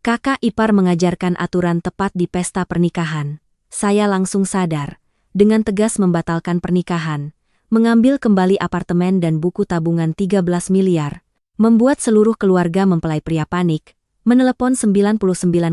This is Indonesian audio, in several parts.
Kakak ipar mengajarkan aturan tepat di pesta pernikahan. Saya langsung sadar, dengan tegas membatalkan pernikahan, mengambil kembali apartemen dan buku tabungan 13 miliar, membuat seluruh keluarga mempelai pria panik, menelepon 99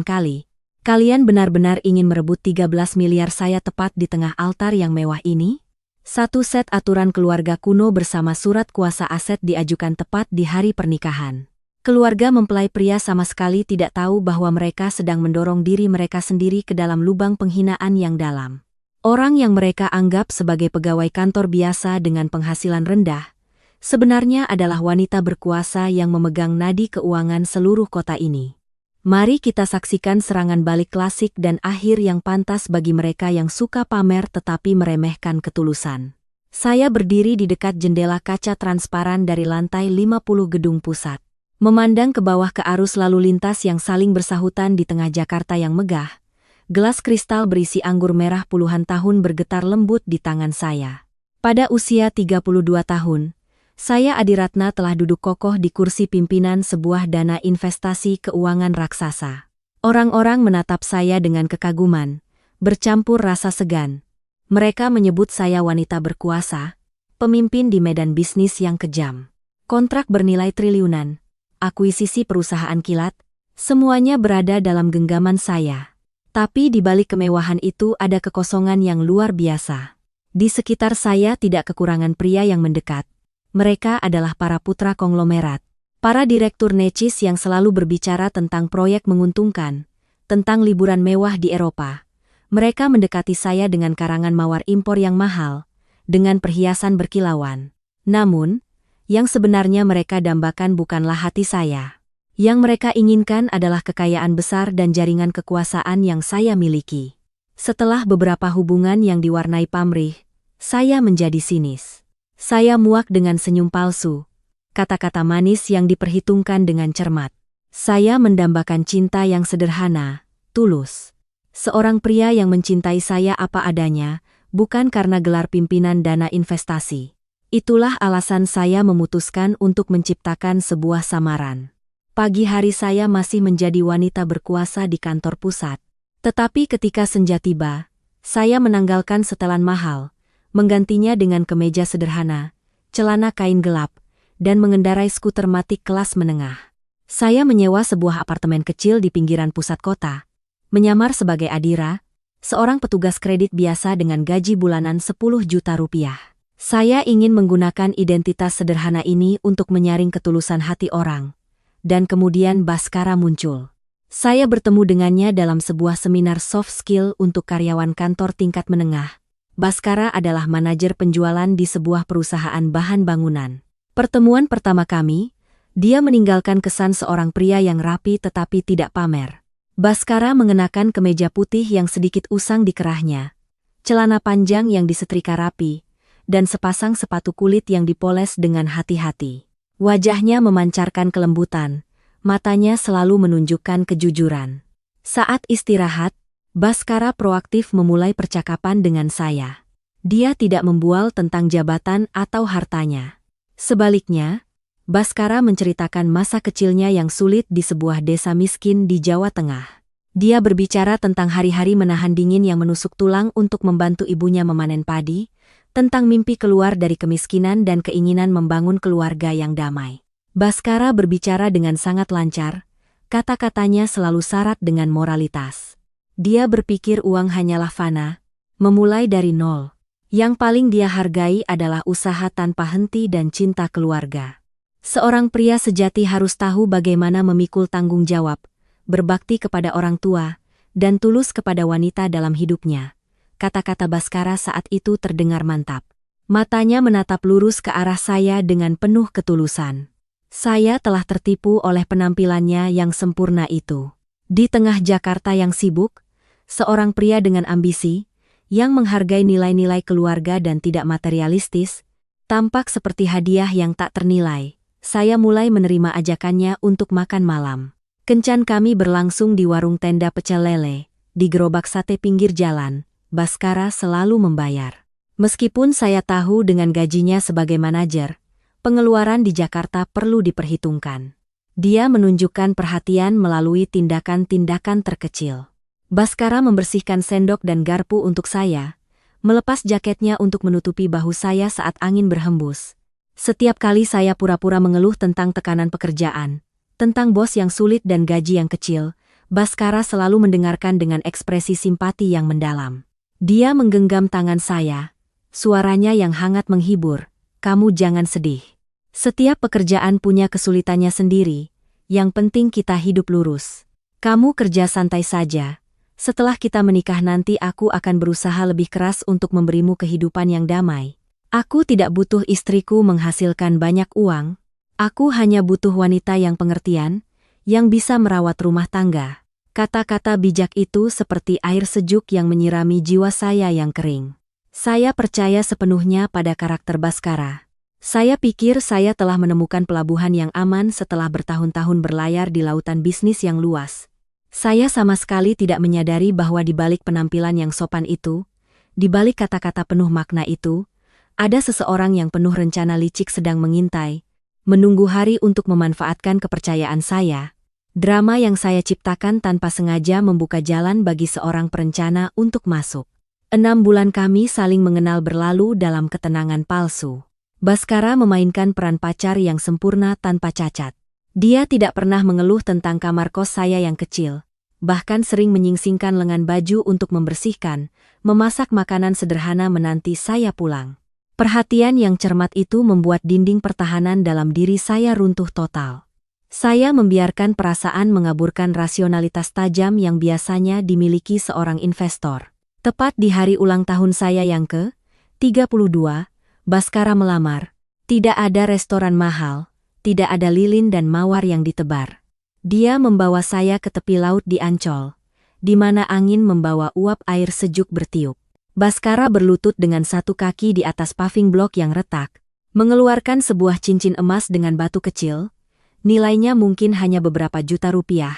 kali. Kalian benar-benar ingin merebut 13 miliar saya tepat di tengah altar yang mewah ini? Satu set aturan keluarga kuno bersama surat kuasa aset diajukan tepat di hari pernikahan. Keluarga mempelai pria sama sekali tidak tahu bahwa mereka sedang mendorong diri mereka sendiri ke dalam lubang penghinaan yang dalam. Orang yang mereka anggap sebagai pegawai kantor biasa dengan penghasilan rendah, sebenarnya adalah wanita berkuasa yang memegang nadi keuangan seluruh kota ini. Mari kita saksikan serangan balik klasik dan akhir yang pantas bagi mereka yang suka pamer tetapi meremehkan ketulusan. Saya berdiri di dekat jendela kaca transparan dari lantai 50 gedung pusat. Memandang ke bawah ke arus lalu lintas yang saling bersahutan di tengah Jakarta yang megah, gelas kristal berisi anggur merah puluhan tahun bergetar lembut di tangan saya. Pada usia 32 tahun, saya Adiratna telah duduk kokoh di kursi pimpinan sebuah dana investasi keuangan raksasa. Orang-orang menatap saya dengan kekaguman, bercampur rasa segan. Mereka menyebut saya wanita berkuasa, pemimpin di medan bisnis yang kejam. Kontrak bernilai triliunan, akuisisi perusahaan kilat, semuanya berada dalam genggaman saya. Tapi di balik kemewahan itu ada kekosongan yang luar biasa. Di sekitar saya tidak kekurangan pria yang mendekat. Mereka adalah para putra konglomerat, para direktur necis yang selalu berbicara tentang proyek menguntungkan, tentang liburan mewah di Eropa. Mereka mendekati saya dengan karangan mawar impor yang mahal, dengan perhiasan berkilauan. Namun, yang sebenarnya mereka dambakan bukanlah hati saya. Yang mereka inginkan adalah kekayaan besar dan jaringan kekuasaan yang saya miliki. Setelah beberapa hubungan yang diwarnai pamrih, saya menjadi sinis. Saya muak dengan senyum palsu, kata-kata manis yang diperhitungkan dengan cermat. Saya mendambakan cinta yang sederhana, tulus. Seorang pria yang mencintai saya apa adanya, bukan karena gelar pimpinan dana investasi. Itulah alasan saya memutuskan untuk menciptakan sebuah samaran. Pagi hari saya masih menjadi wanita berkuasa di kantor pusat. Tetapi ketika senja tiba, saya menanggalkan setelan mahal, menggantinya dengan kemeja sederhana, celana kain gelap, dan mengendarai skuter matic kelas menengah. Saya menyewa sebuah apartemen kecil di pinggiran pusat kota, menyamar sebagai Adira, seorang petugas kredit biasa dengan gaji bulanan 10 juta rupiah. Saya ingin menggunakan identitas sederhana ini untuk menyaring ketulusan hati orang, dan kemudian Baskara muncul. Saya bertemu dengannya dalam sebuah seminar soft skill untuk karyawan kantor tingkat menengah. Baskara adalah manajer penjualan di sebuah perusahaan bahan bangunan. Pertemuan pertama kami, dia meninggalkan kesan seorang pria yang rapi tetapi tidak pamer. Baskara mengenakan kemeja putih yang sedikit usang di kerahnya, celana panjang yang disetrika rapi, dan sepasang sepatu kulit yang dipoles dengan hati-hati. Wajahnya memancarkan kelembutan, matanya selalu menunjukkan kejujuran. Saat istirahat, Baskara proaktif memulai percakapan dengan saya. Dia tidak membual tentang jabatan atau hartanya. Sebaliknya, Baskara menceritakan masa kecilnya yang sulit di sebuah desa miskin di Jawa Tengah. Dia berbicara tentang hari-hari menahan dingin yang menusuk tulang untuk membantu ibunya memanen padi, tentang mimpi keluar dari kemiskinan dan keinginan membangun keluarga yang damai. Baskara berbicara dengan sangat lancar, kata-katanya selalu syarat dengan moralitas. Dia berpikir uang hanyalah fana, memulai dari nol. Yang paling dia hargai adalah usaha tanpa henti dan cinta keluarga. Seorang pria sejati harus tahu bagaimana memikul tanggung jawab, berbakti kepada orang tua, dan tulus kepada wanita dalam hidupnya. Kata-kata Baskara saat itu terdengar mantap. Matanya menatap lurus ke arah saya dengan penuh ketulusan. Saya telah tertipu oleh penampilannya yang sempurna itu. Di tengah Jakarta yang sibuk, seorang pria dengan ambisi, yang menghargai nilai-nilai keluarga dan tidak materialistis, tampak seperti hadiah yang tak ternilai. Saya mulai menerima ajakannya untuk makan malam. Kencan kami berlangsung di warung tenda pecel lele, di gerobak sate pinggir jalan. Baskara selalu membayar. Meskipun saya tahu dengan gajinya sebagai manajer, pengeluaran di Jakarta perlu diperhitungkan. Dia menunjukkan perhatian melalui tindakan-tindakan terkecil. Baskara membersihkan sendok dan garpu untuk saya, melepas jaketnya untuk menutupi bahu saya saat angin berhembus. Setiap kali saya pura-pura mengeluh tentang tekanan pekerjaan, tentang bos yang sulit dan gaji yang kecil, Baskara selalu mendengarkan dengan ekspresi simpati yang mendalam. Dia menggenggam tangan saya, suaranya yang hangat menghibur, "Kamu jangan sedih. Setiap pekerjaan punya kesulitannya sendiri, yang penting kita hidup lurus. Kamu kerja santai saja. Setelah kita menikah nanti aku akan berusaha lebih keras untuk memberimu kehidupan yang damai. Aku tidak butuh istriku menghasilkan banyak uang. Aku hanya butuh wanita yang pengertian, yang bisa merawat rumah tangga." Kata-kata bijak itu seperti air sejuk yang menyirami jiwa saya yang kering. Saya percaya sepenuhnya pada karakter Baskara. Saya pikir saya telah menemukan pelabuhan yang aman setelah bertahun-tahun berlayar di lautan bisnis yang luas. Saya sama sekali tidak menyadari bahwa di balik penampilan yang sopan itu, di balik kata-kata penuh makna itu, ada seseorang yang penuh rencana licik sedang mengintai, menunggu hari untuk memanfaatkan kepercayaan saya. Drama yang saya ciptakan tanpa sengaja membuka jalan bagi seorang perencana untuk masuk. 6 bulan kami saling mengenal berlalu dalam ketenangan palsu. Baskara memainkan peran pacar yang sempurna tanpa cacat. Dia tidak pernah mengeluh tentang kamar kos saya yang kecil, bahkan sering menyingsingkan lengan baju untuk membersihkan, memasak makanan sederhana menanti saya pulang. Perhatian yang cermat itu membuat dinding pertahanan dalam diri saya runtuh total. Saya membiarkan perasaan mengaburkan rasionalitas tajam yang biasanya dimiliki seorang investor. Tepat di hari ulang tahun saya yang ke-32, Baskara melamar. Tidak ada restoran mahal, tidak ada lilin dan mawar yang ditebar. Dia membawa saya ke tepi laut di Ancol, di mana angin membawa uap air sejuk bertiup. Baskara berlutut dengan satu kaki di atas paving block yang retak, mengeluarkan sebuah cincin emas dengan batu kecil. Nilainya mungkin hanya beberapa juta rupiah,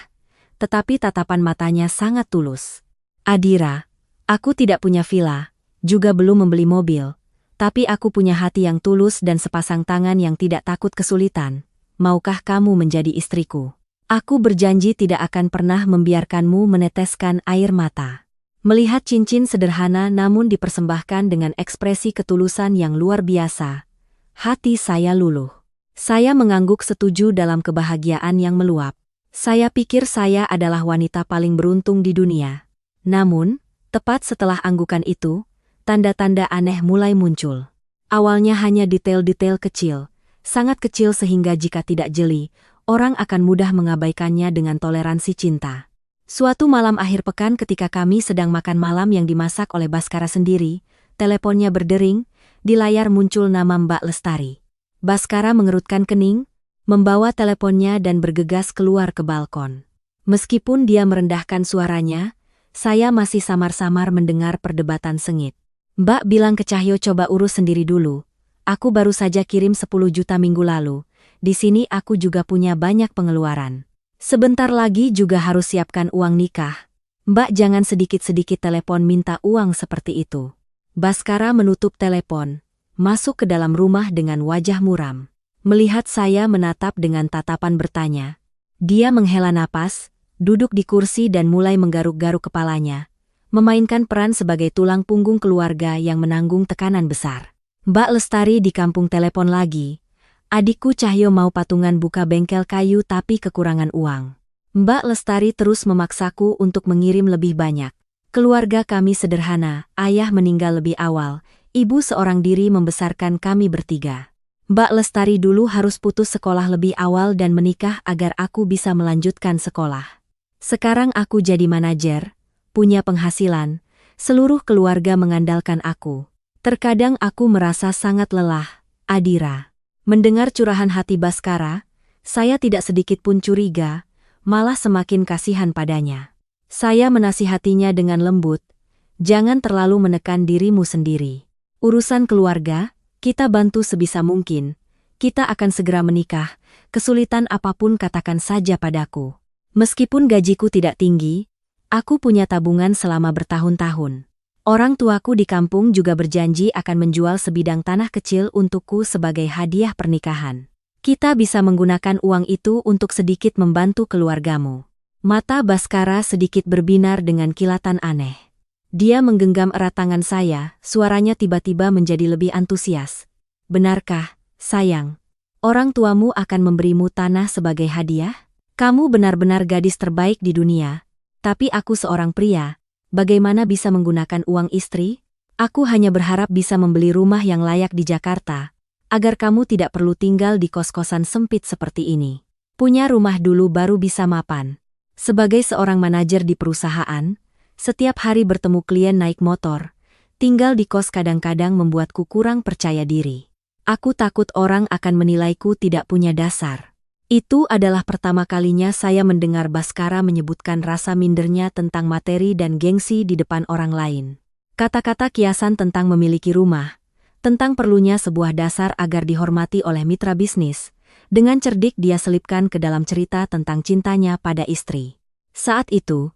tetapi tatapan matanya sangat tulus. "Adira, aku tidak punya villa, juga belum membeli mobil. Tapi aku punya hati yang tulus dan sepasang tangan yang tidak takut kesulitan. Maukah kamu menjadi istriku? Aku berjanji tidak akan pernah membiarkanmu meneteskan air mata." Melihat cincin sederhana namun dipersembahkan dengan ekspresi ketulusan yang luar biasa, hati saya luluh. Saya mengangguk setuju dalam kebahagiaan yang meluap. Saya pikir saya adalah wanita paling beruntung di dunia. Namun, tepat setelah anggukan itu, tanda-tanda aneh mulai muncul. Awalnya hanya detail-detail kecil, sangat kecil sehingga jika tidak jeli, orang akan mudah mengabaikannya dengan toleransi cinta. Suatu malam akhir pekan ketika kami sedang makan malam yang dimasak oleh Baskara sendiri, teleponnya berdering, di layar muncul nama Mbak Lestari. Baskara mengerutkan kening, membawa teleponnya dan bergegas keluar ke balkon. Meskipun dia merendahkan suaranya, saya masih samar-samar mendengar perdebatan sengit. "Mbak bilang ke Cahyo coba urus sendiri dulu. Aku baru saja kirim 10 juta minggu lalu. Di sini aku juga punya banyak pengeluaran. Sebentar lagi juga harus siapkan uang nikah. Mbak jangan sedikit-sedikit telepon minta uang seperti itu." Baskara menutup telepon, masuk ke dalam rumah dengan wajah muram. Melihat saya menatap dengan tatapan bertanya. Dia menghela napas, duduk di kursi dan mulai menggaruk-garuk kepalanya, memainkan peran sebagai tulang punggung keluarga yang menanggung tekanan besar. "Mbak Lestari di kampung telepon lagi. Adikku Cahyo mau patungan buka bengkel kayu tapi kekurangan uang. Mbak Lestari terus memaksaku untuk mengirim lebih banyak. Keluarga kami sederhana, ayah meninggal lebih awal, ibu seorang diri membesarkan kami bertiga. Mbak Lestari dulu harus putus sekolah lebih awal dan menikah agar aku bisa melanjutkan sekolah. Sekarang aku jadi manajer, punya penghasilan, seluruh keluarga mengandalkan aku. Terkadang aku merasa sangat lelah, Adira." Mendengar curahan hati Baskara, saya tidak sedikit pun curiga, malah semakin kasihan padanya. Saya menasihatinya dengan lembut, "Jangan terlalu menekan dirimu sendiri. Urusan keluarga, kita bantu sebisa mungkin. Kita akan segera menikah, kesulitan apapun katakan saja padaku. Meskipun gajiku tidak tinggi, aku punya tabungan selama bertahun-tahun. Orang tuaku di kampung juga berjanji akan menjual sebidang tanah kecil untukku sebagai hadiah pernikahan. Kita bisa menggunakan uang itu untuk sedikit membantu keluargamu. Mata Baskara sedikit berbinar dengan kilatan aneh. Dia menggenggam erat tangan saya, suaranya tiba-tiba menjadi lebih antusias. Benarkah, sayang? Orang tuamu akan memberimu tanah sebagai hadiah? Kamu benar-benar gadis terbaik di dunia. Tapi aku seorang pria. Bagaimana bisa menggunakan uang istri? Aku hanya berharap bisa membeli rumah yang layak di Jakarta, agar kamu tidak perlu tinggal di kos-kosan sempit seperti ini. Punya rumah dulu baru bisa mapan. Sebagai seorang manajer di perusahaan, setiap hari bertemu klien naik motor, tinggal di kos kadang-kadang membuatku kurang percaya diri. Aku takut orang akan menilaiku tidak punya dasar. Itu adalah pertama kalinya saya mendengar Baskara menyebutkan rasa mindernya tentang materi dan gengsi di depan orang lain. Kata-kata kiasan tentang memiliki rumah, tentang perlunya sebuah dasar agar dihormati oleh mitra bisnis, dengan cerdik dia selipkan ke dalam cerita tentang cintanya pada istri. Saat itu,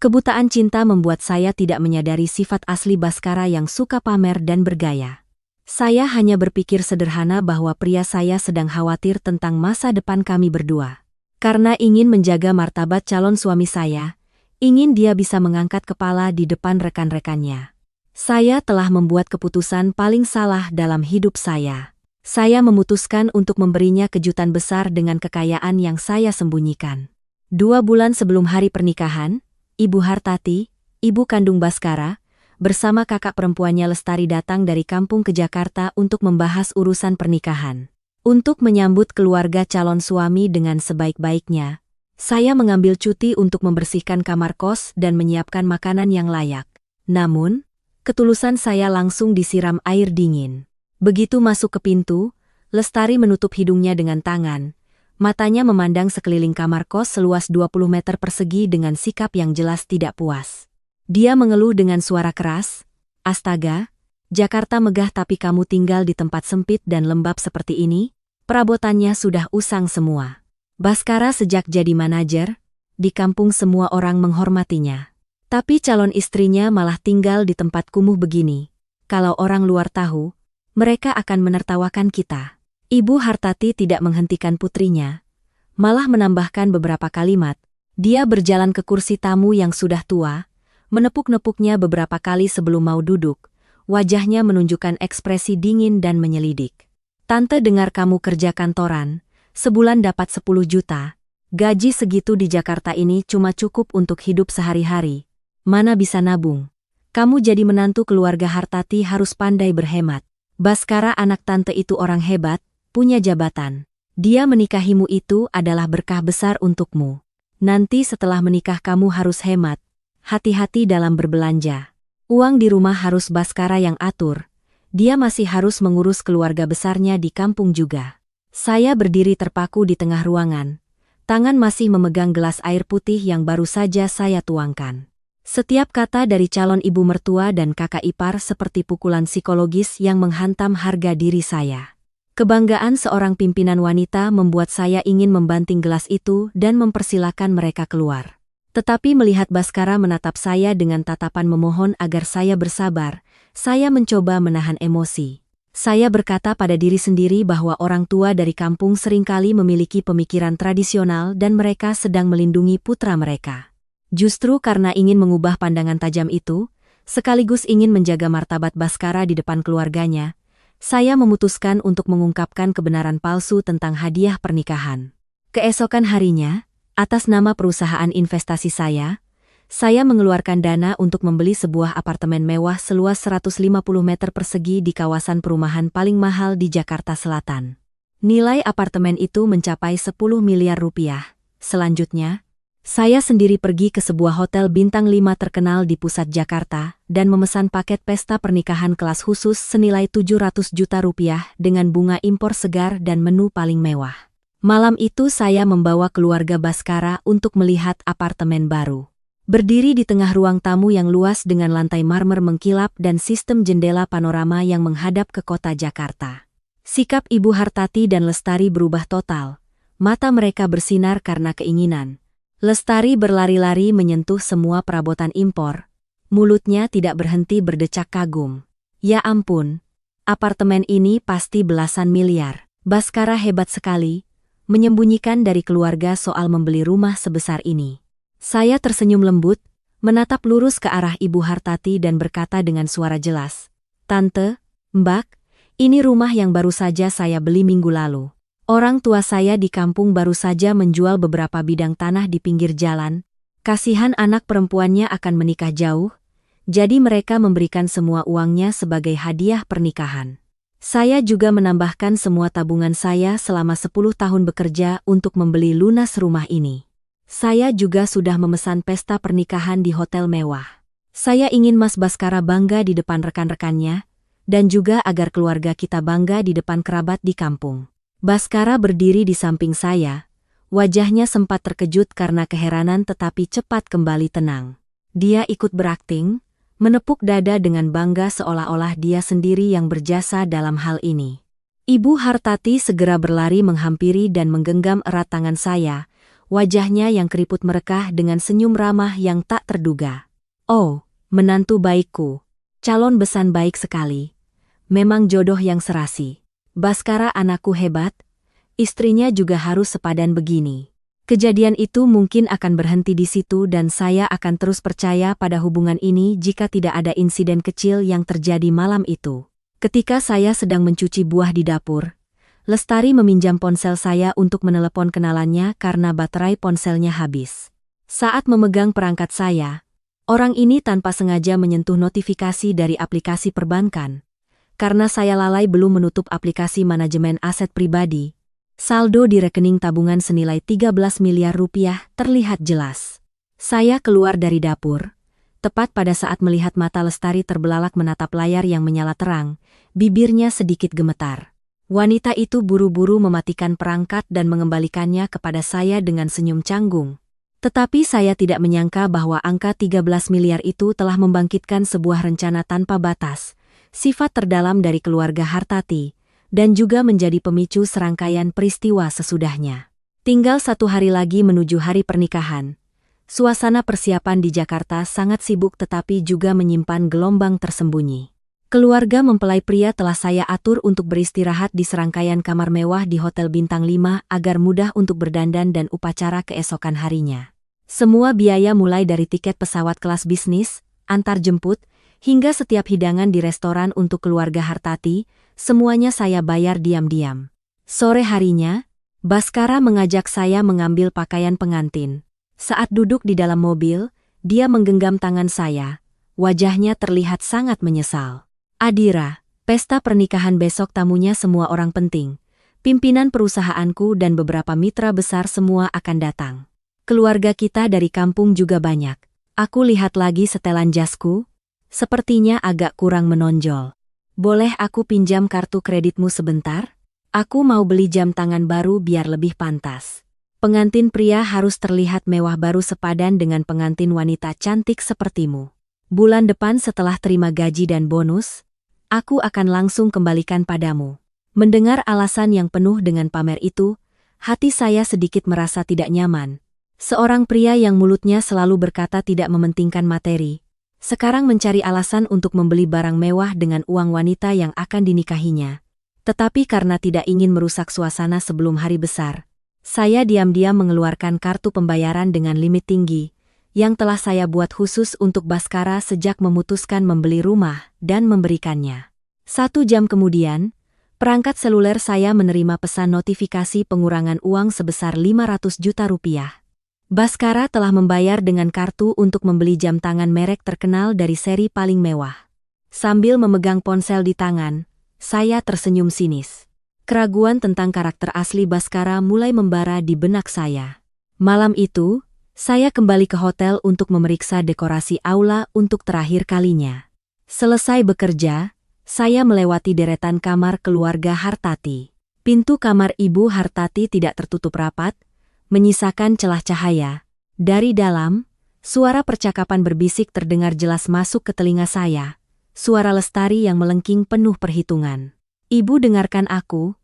kebutaan cinta membuat saya tidak menyadari sifat asli Baskara yang suka pamer dan bergaya. Saya hanya berpikir sederhana bahwa pria saya sedang khawatir tentang masa depan kami berdua. Karena ingin menjaga martabat calon suami saya, ingin dia bisa mengangkat kepala di depan rekan-rekannya. Saya telah membuat keputusan paling salah dalam hidup saya. Saya memutuskan untuk memberinya kejutan besar dengan kekayaan yang saya sembunyikan. 2 bulan sebelum hari pernikahan, Ibu Hartati, ibu kandung Baskara, bersama kakak perempuannya Lestari datang dari kampung ke Jakarta untuk membahas urusan pernikahan. Untuk menyambut keluarga calon suami dengan sebaik-baiknya, saya mengambil cuti untuk membersihkan kamar kos dan menyiapkan makanan yang layak. Namun, ketulusan saya langsung disiram air dingin. Begitu masuk ke pintu, Lestari menutup hidungnya dengan tangan. Matanya memandang sekeliling kamar kos seluas 20 meter persegi dengan sikap yang jelas tidak puas. Dia mengeluh dengan suara keras, "Astaga, Jakarta megah tapi kamu tinggal di tempat sempit dan lembab seperti ini? Perabotannya sudah usang semua." Baskara sejak jadi manajer, di kampung semua orang menghormatinya. Tapi calon istrinya malah tinggal di tempat kumuh begini. Kalau orang luar tahu, mereka akan menertawakan kita. Ibu Hartati tidak menghentikan putrinya, malah menambahkan beberapa kalimat. Dia berjalan ke kursi tamu yang sudah tua, menepuk-nepuknya beberapa kali sebelum mau duduk. Wajahnya menunjukkan ekspresi dingin dan menyelidik. "Tante dengar kamu kerja kantoran, sebulan dapat 10 juta. Gaji segitu di Jakarta ini cuma cukup untuk hidup sehari-hari. Mana bisa nabung? Kamu jadi menantu keluarga Hartati harus pandai berhemat. Baskara anak tante itu orang hebat, punya jabatan. Dia menikahimu itu adalah berkah besar untukmu. Nanti setelah menikah kamu harus hemat. Hati-hati dalam berbelanja. Uang di rumah harus Baskara yang atur. Dia masih harus mengurus keluarga besarnya di kampung juga." Saya berdiri terpaku di tengah ruangan. Tangan masih memegang gelas air putih yang baru saja saya tuangkan. Setiap kata dari calon ibu mertua dan kakak ipar seperti pukulan psikologis yang menghantam harga diri saya. Kebanggaan seorang pimpinan wanita membuat saya ingin membanting gelas itu dan mempersilahkan mereka keluar. Tetapi melihat Baskara menatap saya dengan tatapan memohon agar saya bersabar, saya mencoba menahan emosi. Saya berkata pada diri sendiri bahwa orang tua dari kampung seringkali memiliki pemikiran tradisional dan mereka sedang melindungi putra mereka. Justru karena ingin mengubah pandangan tajam itu, sekaligus ingin menjaga martabat Baskara di depan keluarganya, saya memutuskan untuk mengungkapkan kebenaran palsu tentang hadiah pernikahan. Keesokan harinya, atas nama perusahaan investasi saya mengeluarkan dana untuk membeli sebuah apartemen mewah seluas 150 meter persegi di kawasan perumahan paling mahal di Jakarta Selatan. Nilai apartemen itu mencapai 10 miliar rupiah. Selanjutnya, saya sendiri pergi ke sebuah hotel bintang 5 terkenal di pusat Jakarta dan memesan paket pesta pernikahan kelas khusus senilai 700 juta rupiah dengan bunga impor segar dan menu paling mewah. Malam itu saya membawa keluarga Baskara untuk melihat apartemen baru. Berdiri di tengah ruang tamu yang luas dengan lantai marmer mengkilap dan sistem jendela panorama yang menghadap ke kota Jakarta. Sikap Ibu Hartati dan Lestari berubah total. Mata mereka bersinar karena keinginan. Lestari berlari-lari menyentuh semua perabotan impor. Mulutnya tidak berhenti berdecak kagum. "Ya ampun, apartemen ini pasti belasan miliar." Baskara hebat sekali, menyembunyikan dari keluarga soal membeli rumah sebesar ini. Saya tersenyum lembut, menatap lurus ke arah Ibu Hartati dan berkata dengan suara jelas, "Tante, Mbak, ini rumah yang baru saja saya beli minggu lalu. Orang tua saya di kampung baru saja menjual beberapa bidang tanah di pinggir jalan. Kasihan anak perempuannya akan menikah jauh, jadi mereka memberikan semua uangnya sebagai hadiah pernikahan. Saya juga menambahkan semua tabungan saya selama 10 tahun bekerja untuk membeli lunas rumah ini. Saya juga sudah memesan pesta pernikahan di hotel mewah. Saya ingin Mas Baskara bangga di depan rekan-rekannya, dan juga agar keluarga kita bangga di depan kerabat di kampung." Baskara berdiri di samping saya, wajahnya sempat terkejut karena keheranan tetapi cepat kembali tenang. Dia ikut berakting, menepuk dada dengan bangga seolah-olah dia sendiri yang berjasa dalam hal ini. Ibu Hartati segera berlari menghampiri dan menggenggam erat tangan saya, wajahnya yang keriput merekah dengan senyum ramah yang tak terduga. "Oh, menantu baikku, calon besan baik sekali. Memang jodoh yang serasi. Baskara anakku hebat, istrinya juga harus sepadan begini." Kejadian itu mungkin akan berhenti di situ dan saya akan terus percaya pada hubungan ini jika tidak ada insiden kecil yang terjadi malam itu. Ketika saya sedang mencuci buah di dapur, Lestari meminjam ponsel saya untuk menelepon kenalannya karena baterai ponselnya habis. Saat memegang perangkat saya, orang ini tanpa sengaja menyentuh notifikasi dari aplikasi perbankan. Karena saya lalai belum menutup aplikasi manajemen aset pribadi, saldo di rekening tabungan senilai 13 miliar rupiah terlihat jelas. Saya keluar dari dapur, tepat pada saat melihat mata Lestari terbelalak menatap layar yang menyala terang, bibirnya sedikit gemetar. Wanita itu buru-buru mematikan perangkat dan mengembalikannya kepada saya dengan senyum canggung. Tetapi saya tidak menyangka bahwa angka 13 miliar itu telah membangkitkan sebuah rencana tanpa batas, sifat terdalam dari keluarga Hartati, dan juga menjadi pemicu serangkaian peristiwa sesudahnya. Tinggal 1 hari lagi menuju hari pernikahan. Suasana persiapan di Jakarta sangat sibuk tetapi juga menyimpan gelombang tersembunyi. Keluarga mempelai pria telah saya atur untuk beristirahat di serangkaian kamar mewah di Hotel Bintang 5 agar mudah untuk berdandan dan upacara keesokan harinya. Semua biaya mulai dari tiket pesawat kelas bisnis, antar jemput, hingga setiap hidangan di restoran untuk keluarga Hartati, semuanya saya bayar diam-diam. Sore harinya, Baskara mengajak saya mengambil pakaian pengantin. Saat duduk di dalam mobil, dia menggenggam tangan saya. Wajahnya terlihat sangat menyesal. "Adira, pesta pernikahan besok tamunya semua orang penting. Pimpinan perusahaanku dan beberapa mitra besar semua akan datang. Keluarga kita dari kampung juga banyak. Aku lihat lagi setelan jasku, sepertinya agak kurang menonjol. Boleh aku pinjam kartu kreditmu sebentar? Aku mau beli jam tangan baru biar lebih pantas." Pengantin pria harus terlihat mewah baru sepadan dengan pengantin wanita cantik sepertimu. Bulan depan setelah terima gaji dan bonus, aku akan langsung kembalikan padamu. Mendengar alasan yang penuh dengan pamer itu, hati saya sedikit merasa tidak nyaman. Seorang pria yang mulutnya selalu berkata tidak mementingkan materi, sekarang mencari alasan untuk membeli barang mewah dengan uang wanita yang akan dinikahinya. Tetapi karena tidak ingin merusak suasana sebelum hari besar, saya diam-diam mengeluarkan kartu pembayaran dengan limit tinggi, yang telah saya buat khusus untuk Baskara sejak memutuskan membeli rumah dan memberikannya. 1 jam kemudian, perangkat seluler saya menerima pesan notifikasi pengurangan uang sebesar 500 juta rupiah. Baskara telah membayar dengan kartu untuk membeli jam tangan merek terkenal dari seri paling mewah. Sambil memegang ponsel di tangan, saya tersenyum sinis. Keraguan tentang karakter asli Baskara mulai membara di benak saya. Malam itu, saya kembali ke hotel untuk memeriksa dekorasi aula untuk terakhir kalinya. Selesai bekerja, saya melewati deretan kamar keluarga Hartati. Pintu kamar Ibu Hartati tidak tertutup rapat, menyisakan celah cahaya. Dari dalam, suara percakapan berbisik terdengar jelas masuk ke telinga saya. Suara Lestari yang melengking penuh perhitungan. "Ibu dengarkan aku.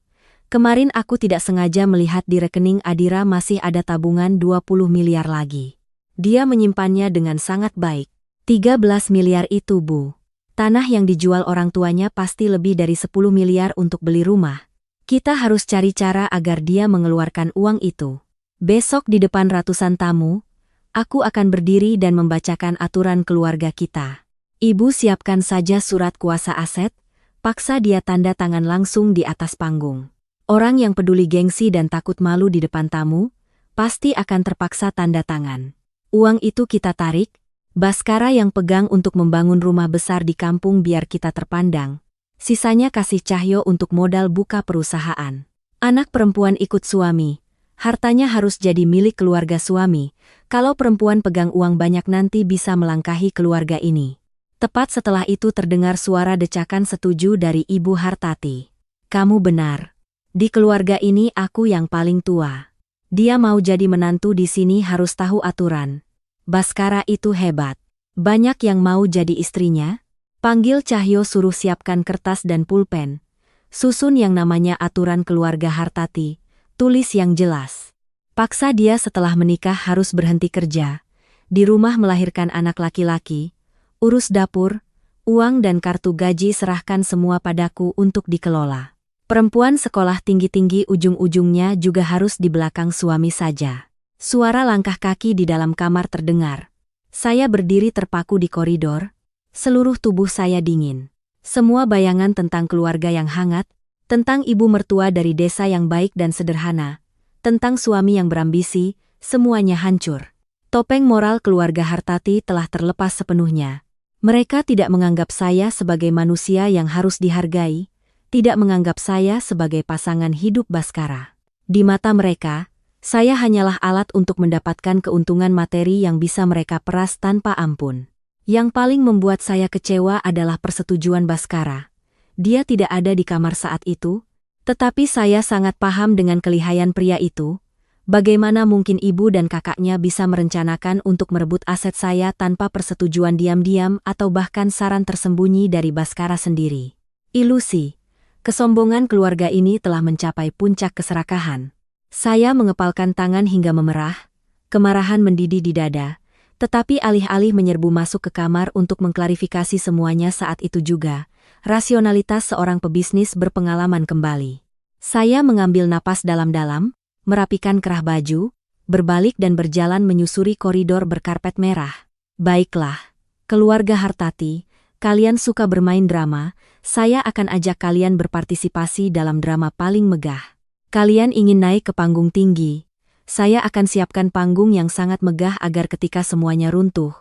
Kemarin aku tidak sengaja melihat di rekening Adira masih ada tabungan 20 miliar lagi. Dia menyimpannya dengan sangat baik. 13 miliar itu, Bu. Tanah yang dijual orang tuanya pasti lebih dari 10 miliar untuk beli rumah. Kita harus cari cara agar dia mengeluarkan uang itu. Besok di depan ratusan tamu, aku akan berdiri dan membacakan aturan keluarga kita. Ibu siapkan saja surat kuasa aset, paksa dia tanda tangan langsung di atas panggung. Orang yang peduli gengsi dan takut malu di depan tamu, pasti akan terpaksa tanda tangan. Uang itu kita tarik, Baskara yang pegang untuk membangun rumah besar di kampung biar kita terpandang. Sisanya kasih Cahyo untuk modal buka perusahaan. Anak perempuan ikut suami. Hartanya harus jadi milik keluarga suami. Kalau perempuan pegang uang banyak nanti bisa melangkahi keluarga ini. Tepat setelah itu terdengar suara decakan setuju dari Ibu Hartati. Kamu benar. Di keluarga ini aku yang paling tua. Dia mau jadi menantu di sini harus tahu aturan. Baskara itu hebat. Banyak yang mau jadi istrinya. Panggil Cahyo suruh siapkan kertas dan pulpen. Susun yang namanya aturan keluarga Hartati. Tulis yang jelas. Paksa dia setelah menikah harus berhenti kerja. Di rumah melahirkan anak laki-laki. Urus dapur, uang dan kartu gaji serahkan semua padaku untuk dikelola. Perempuan sekolah tinggi-tinggi ujung-ujungnya juga harus di belakang suami saja. Suara langkah kaki di dalam kamar terdengar. Saya berdiri terpaku di koridor. Seluruh tubuh saya dingin. Semua bayangan tentang keluarga yang hangat, tentang ibu mertua dari desa yang baik dan sederhana, tentang suami yang berambisi, semuanya hancur. Topeng moral keluarga Hartati telah terlepas sepenuhnya. Mereka tidak menganggap saya sebagai manusia yang harus dihargai, tidak menganggap saya sebagai pasangan hidup Baskara. Di mata mereka, saya hanyalah alat untuk mendapatkan keuntungan materi yang bisa mereka peras tanpa ampun. Yang paling membuat saya kecewa adalah persetujuan Baskara. Dia tidak ada di kamar saat itu, tetapi saya sangat paham dengan kelihayan pria itu. Bagaimana mungkin ibu dan kakaknya bisa merencanakan untuk merebut aset saya tanpa persetujuan diam-diam atau bahkan saran tersembunyi dari Baskara sendiri. Ilusi. Kesombongan keluarga ini telah mencapai puncak keserakahan. Saya mengepalkan tangan hingga memerah, kemarahan mendidih di dada. Tetapi alih-alih menyerbu masuk ke kamar untuk mengklarifikasi semuanya saat itu juga, rasionalitas seorang pebisnis berpengalaman kembali. Saya mengambil napas dalam-dalam, merapikan kerah baju, berbalik dan berjalan menyusuri koridor berkarpet merah. Baiklah, keluarga Hartati, kalian suka bermain drama, saya akan ajak kalian berpartisipasi dalam drama paling megah. Kalian ingin naik ke panggung tinggi. Saya akan siapkan panggung yang sangat megah agar ketika semuanya runtuh,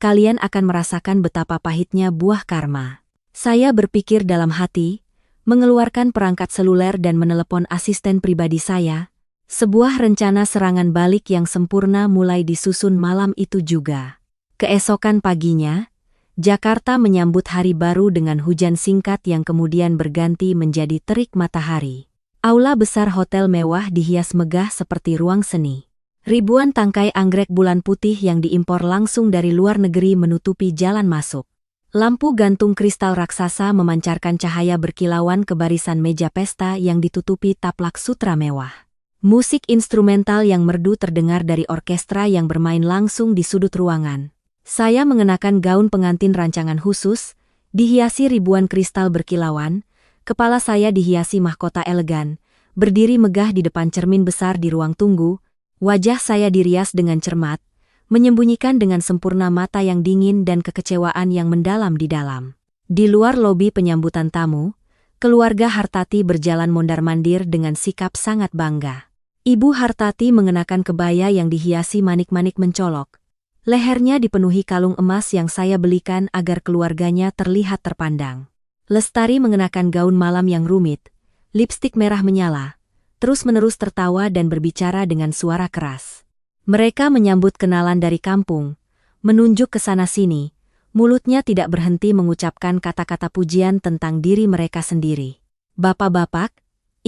kalian akan merasakan betapa pahitnya buah karma. Saya berpikir dalam hati, mengeluarkan perangkat seluler dan menelepon asisten pribadi saya. Sebuah rencana serangan balik yang sempurna mulai disusun malam itu juga. Keesokan paginya, Jakarta menyambut hari baru dengan hujan singkat yang kemudian berganti menjadi terik matahari. Aula besar hotel mewah dihias megah seperti ruang seni. Ribuan tangkai anggrek bulan putih yang diimpor langsung dari luar negeri menutupi jalan masuk. Lampu gantung kristal raksasa memancarkan cahaya berkilauan ke barisan meja pesta yang ditutupi taplak sutra mewah. Musik instrumental yang merdu terdengar dari orkestra yang bermain langsung di sudut ruangan. Saya mengenakan gaun pengantin rancangan khusus, dihiasi ribuan kristal berkilauan. Kepala saya dihiasi mahkota elegan, berdiri megah di depan cermin besar di ruang tunggu, wajah saya dirias dengan cermat, menyembunyikan dengan sempurna mata yang dingin dan kekecewaan yang mendalam di dalam. Di luar lobi penyambutan tamu, keluarga Hartati berjalan mondar-mandir dengan sikap sangat bangga. Ibu Hartati mengenakan kebaya yang dihiasi manik-manik mencolok. Lehernya dipenuhi kalung emas yang saya belikan agar keluarganya terlihat terpandang. Lestari mengenakan gaun malam yang rumit, lipstik merah menyala, terus-menerus tertawa dan berbicara dengan suara keras. Mereka menyambut kenalan dari kampung, menunjuk ke sana-sini, mulutnya tidak berhenti mengucapkan kata-kata pujian tentang diri mereka sendiri. Bapak-bapak,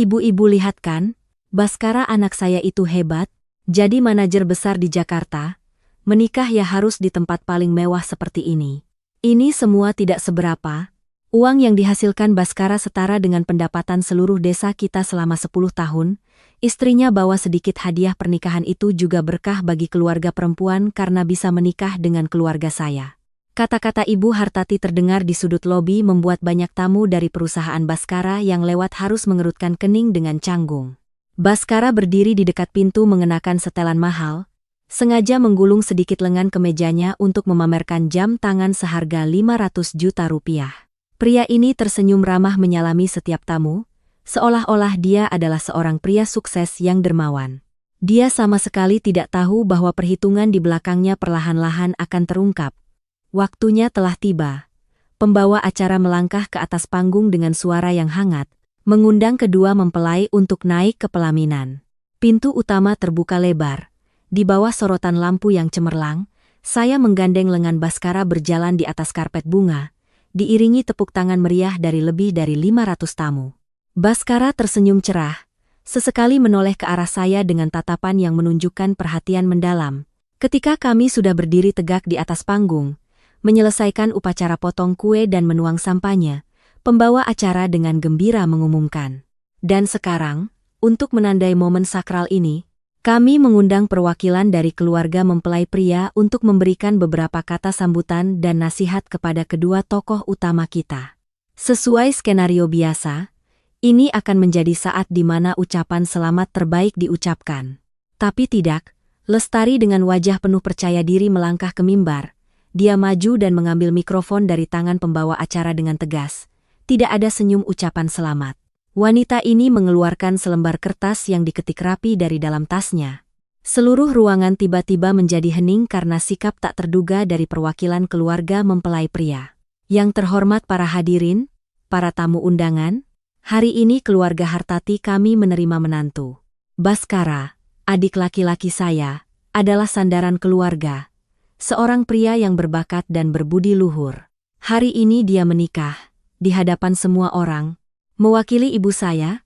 ibu-ibu lihat kan, Baskara anak saya itu hebat, jadi manajer besar di Jakarta, menikah ya harus di tempat paling mewah seperti ini. Ini semua tidak seberapa. Uang yang dihasilkan Baskara setara dengan pendapatan seluruh desa kita selama 10 tahun. Istrinya bawa sedikit hadiah pernikahan itu juga berkah bagi keluarga perempuan karena bisa menikah dengan keluarga saya. Kata-kata Ibu Hartati terdengar di sudut lobi membuat banyak tamu dari perusahaan Baskara yang lewat harus mengerutkan kening dengan canggung. Baskara berdiri di dekat pintu mengenakan setelan mahal, sengaja menggulung sedikit lengan kemejanya untuk memamerkan jam tangan seharga 500 juta rupiah. Pria ini tersenyum ramah menyalami setiap tamu, seolah-olah dia adalah seorang pria sukses yang dermawan. Dia sama sekali tidak tahu bahwa perhitungan di belakangnya perlahan-lahan akan terungkap. Waktunya telah tiba. Pembawa acara melangkah ke atas panggung dengan suara yang hangat, mengundang kedua mempelai untuk naik ke pelaminan. Pintu utama terbuka lebar. Di bawah sorotan lampu yang cemerlang, saya menggandeng lengan Baskara berjalan di atas karpet bunga, diiringi tepuk tangan meriah dari lebih dari 500 tamu. Baskara tersenyum cerah, sesekali menoleh ke arah saya dengan tatapan yang menunjukkan perhatian mendalam. Ketika kami sudah berdiri tegak di atas panggung, menyelesaikan upacara potong kue dan menuang sampahnya, pembawa acara dengan gembira mengumumkan. Dan sekarang, untuk menandai momen sakral ini, kami mengundang perwakilan dari keluarga mempelai pria untuk memberikan beberapa kata sambutan dan nasihat kepada kedua tokoh utama kita. Sesuai skenario biasa, ini akan menjadi saat di mana ucapan selamat terbaik diucapkan. Tapi tidak, Lestari dengan wajah penuh percaya diri melangkah ke mimbar. Dia maju dan mengambil mikrofon dari tangan pembawa acara dengan tegas. Tidak ada senyum ucapan selamat. Wanita ini mengeluarkan selembar kertas yang diketik rapi dari dalam tasnya. Seluruh ruangan tiba-tiba menjadi hening karena sikap tak terduga dari perwakilan keluarga mempelai pria. Yang terhormat para hadirin, para tamu undangan, hari ini keluarga Hartati kami menerima menantu. Baskara, adik laki-laki saya, adalah sandaran keluarga. Seorang pria yang berbakat dan berbudi luhur. Hari ini dia menikah, di hadapan semua orang. Mewakili ibu saya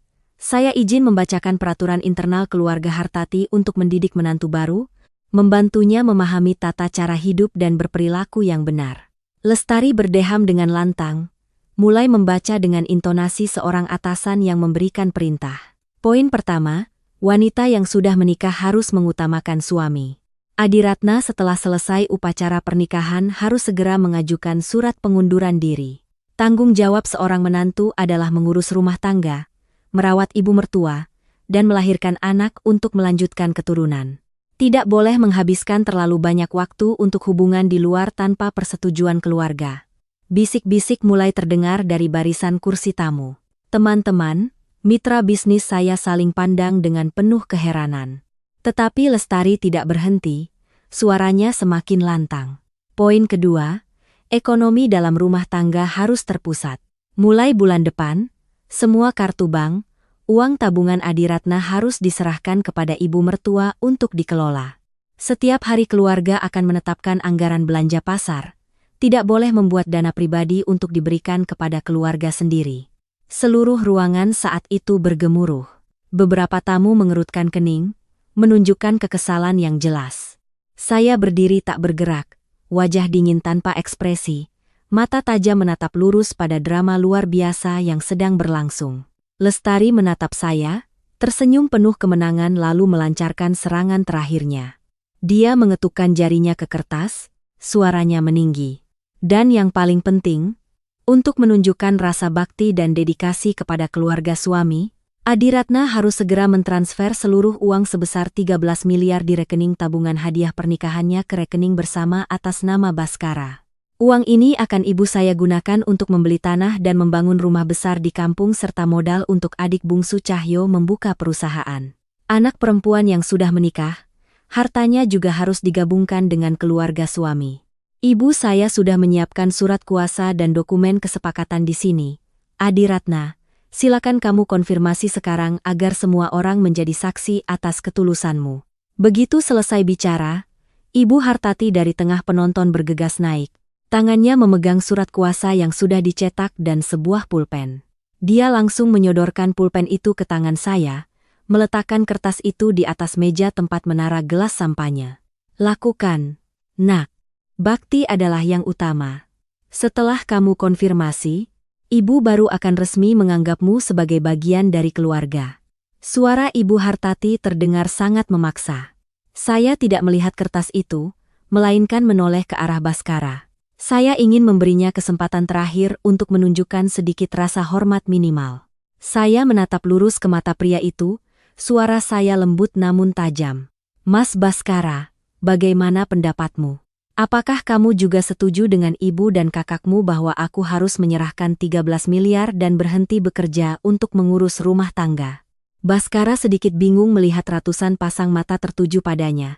izin membacakan peraturan internal keluarga Hartati untuk mendidik menantu baru, membantunya memahami tata cara hidup dan berperilaku yang benar. Lestari berdeham dengan lantang, mulai membaca dengan intonasi seorang atasan yang memberikan perintah. Poin pertama, wanita yang sudah menikah harus mengutamakan suami. Adiratna setelah selesai upacara pernikahan harus segera mengajukan surat pengunduran diri. Tanggung jawab seorang menantu adalah mengurus rumah tangga, merawat ibu mertua, dan melahirkan anak untuk melanjutkan keturunan. Tidak boleh menghabiskan terlalu banyak waktu untuk hubungan di luar tanpa persetujuan keluarga. Bisik-bisik mulai terdengar dari barisan kursi tamu. Teman-teman, mitra bisnis saya saling pandang dengan penuh keheranan. Tetapi Lestari tidak berhenti, suaranya semakin lantang. Poin kedua, ekonomi dalam rumah tangga harus terpusat. Mulai bulan depan, semua kartu bank, uang tabungan Adiratna harus diserahkan kepada ibu mertua untuk dikelola. Setiap hari keluarga akan menetapkan anggaran belanja pasar, tidak boleh membuat dana pribadi untuk diberikan kepada keluarga sendiri. Seluruh ruangan saat itu bergemuruh. Beberapa tamu mengerutkan kening, menunjukkan kekesalan yang jelas. Saya berdiri tak bergerak, wajah dingin tanpa ekspresi, mata tajam menatap lurus pada drama luar biasa yang sedang berlangsung. Lestari menatap saya, tersenyum penuh kemenangan lalu melancarkan serangan terakhirnya. Dia mengetukkan jarinya ke kertas, suaranya meninggi. Dan yang paling penting, untuk menunjukkan rasa bakti dan dedikasi kepada keluarga suami, Adiratna harus segera mentransfer seluruh uang sebesar 13 miliar di rekening tabungan hadiah pernikahannya ke rekening bersama atas nama Baskara. Uang ini akan ibu saya gunakan untuk membeli tanah dan membangun rumah besar di kampung serta modal untuk adik bungsu Cahyo membuka perusahaan. Anak perempuan yang sudah menikah, hartanya juga harus digabungkan dengan keluarga suami. Ibu saya sudah menyiapkan surat kuasa dan dokumen kesepakatan di sini. Adiratna, silakan kamu konfirmasi sekarang agar semua orang menjadi saksi atas ketulusanmu. Begitu selesai bicara, Ibu Hartati dari tengah penonton bergegas naik. Tangannya memegang surat kuasa yang sudah dicetak dan sebuah pulpen. Dia langsung menyodorkan pulpen itu ke tangan saya, meletakkan kertas itu di atas meja tempat menara gelas sampahnya. Lakukan, nak. Bakti adalah yang utama. Setelah kamu konfirmasi, ibu baru akan resmi menganggapmu sebagai bagian dari keluarga. Suara Ibu Hartati terdengar sangat memaksa. Saya tidak melihat kertas itu, melainkan menoleh ke arah Baskara. Saya ingin memberinya kesempatan terakhir untuk menunjukkan sedikit rasa hormat minimal. Saya menatap lurus ke mata pria itu, suara saya lembut namun tajam. Mas Baskara, bagaimana pendapatmu? Apakah kamu juga setuju dengan ibu dan kakakmu bahwa aku harus menyerahkan 13 miliar dan berhenti bekerja untuk mengurus rumah tangga? Baskara sedikit bingung melihat ratusan pasang mata tertuju padanya.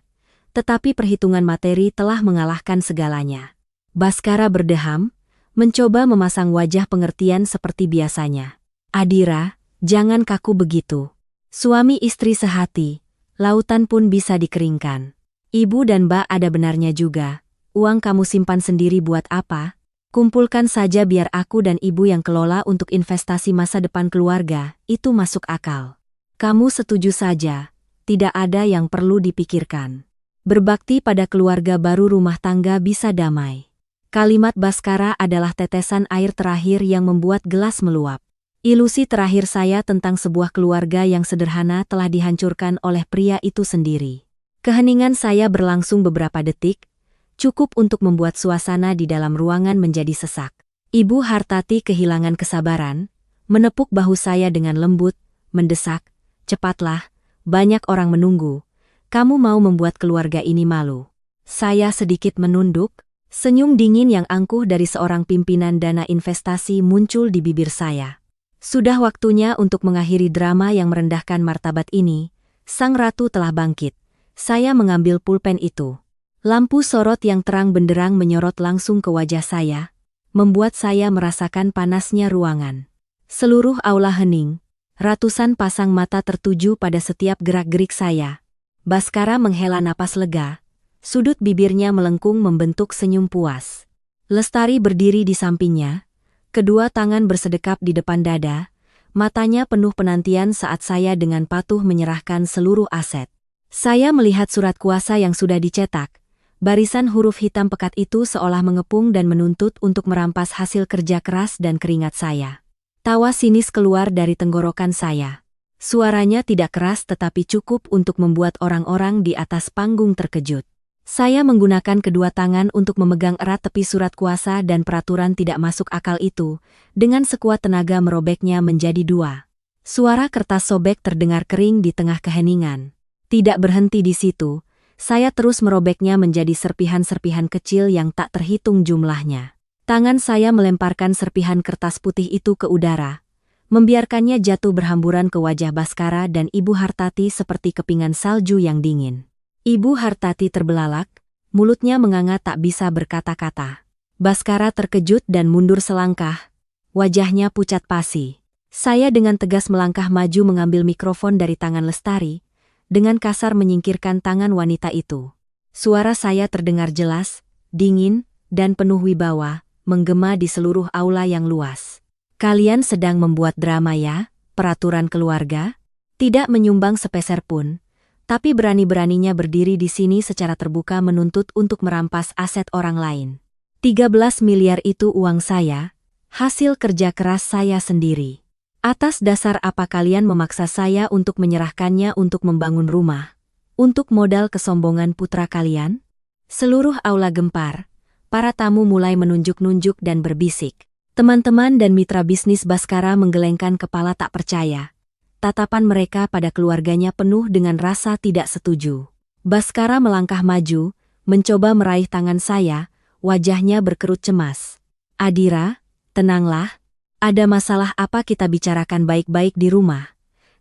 Tetapi perhitungan materi telah mengalahkan segalanya. Baskara berdeham, mencoba memasang wajah pengertian seperti biasanya. Adira, jangan kaku begitu. Suami istri sehati, lautan pun bisa dikeringkan. Ibu dan Mbak ada benarnya juga. Uang kamu simpan sendiri buat apa? Kumpulkan saja biar aku dan ibu yang kelola untuk investasi masa depan keluarga, itu masuk akal. Kamu setuju saja, tidak ada yang perlu dipikirkan. Berbakti pada keluarga baru rumah tangga bisa damai. Kalimat Baskara adalah tetesan air terakhir yang membuat gelas meluap. Ilusi terakhir saya tentang sebuah keluarga yang sederhana telah dihancurkan oleh pria itu sendiri. Keheningan saya berlangsung beberapa detik, cukup untuk membuat suasana di dalam ruangan menjadi sesak. Ibu Hartati kehilangan kesabaran, menepuk bahu saya dengan lembut, mendesak, "Cepatlah, banyak orang menunggu. Kamu mau membuat keluarga ini malu." Saya sedikit menunduk. Senyum dingin yang angkuh dari seorang pimpinan dana investasi muncul di bibir saya. Sudah waktunya untuk mengakhiri drama yang merendahkan martabat ini. Sang ratu telah bangkit. Saya mengambil pulpen itu. Lampu sorot yang terang benderang menyorot langsung ke wajah saya, membuat saya merasakan panasnya ruangan. Seluruh aula hening. Ratusan pasang mata tertuju pada setiap gerak-gerik saya. Baskara menghela napas lega. Sudut bibirnya melengkung membentuk senyum puas. Lestari berdiri di sampingnya, kedua tangan bersedekap di depan dada, matanya penuh penantian saat saya dengan patuh menyerahkan seluruh aset. Saya melihat surat kuasa yang sudah dicetak. Barisan huruf hitam pekat itu seolah mengepung dan menuntut untuk merampas hasil kerja keras dan keringat saya. Tawa sinis keluar dari tenggorokan saya. Suaranya tidak keras tetapi cukup untuk membuat orang-orang di atas panggung terkejut. Saya menggunakan kedua tangan untuk memegang erat tepi surat kuasa dan peraturan tidak masuk akal itu, dengan sekuat tenaga merobeknya menjadi dua. Suara kertas sobek terdengar kering di tengah keheningan. Tidak berhenti di situ, saya terus merobeknya menjadi serpihan-serpihan kecil yang tak terhitung jumlahnya. Tangan saya melemparkan serpihan kertas putih itu ke udara, membiarkannya jatuh berhamburan ke wajah Baskara dan Ibu Hartati seperti kepingan salju yang dingin. Ibu Hartati terbelalak, mulutnya menganga tak bisa berkata-kata. Baskara terkejut dan mundur selangkah, wajahnya pucat pasi. Saya dengan tegas melangkah maju mengambil mikrofon dari tangan Lestari, dengan kasar menyingkirkan tangan wanita itu. Suara saya terdengar jelas, dingin, dan penuh wibawa, menggema di seluruh aula yang luas. Kalian sedang membuat drama ya, peraturan keluarga? Tidak menyumbang sepeser pun. Tapi berani-beraninya berdiri di sini secara terbuka menuntut untuk merampas aset orang lain. 13 miliar itu uang saya, hasil kerja keras saya sendiri. Atas dasar apa kalian memaksa saya untuk menyerahkannya untuk membangun rumah? Untuk modal kesombongan putra kalian? Seluruh aula gempar, para tamu mulai menunjuk-nunjuk dan berbisik. Teman-teman dan mitra bisnis Baskara menggelengkan kepala tak percaya. Tatapan mereka pada keluarganya penuh dengan rasa tidak setuju. Baskara melangkah maju, mencoba meraih tangan saya, wajahnya berkerut cemas. Adira, tenanglah. Ada masalah apa kita bicarakan baik-baik di rumah?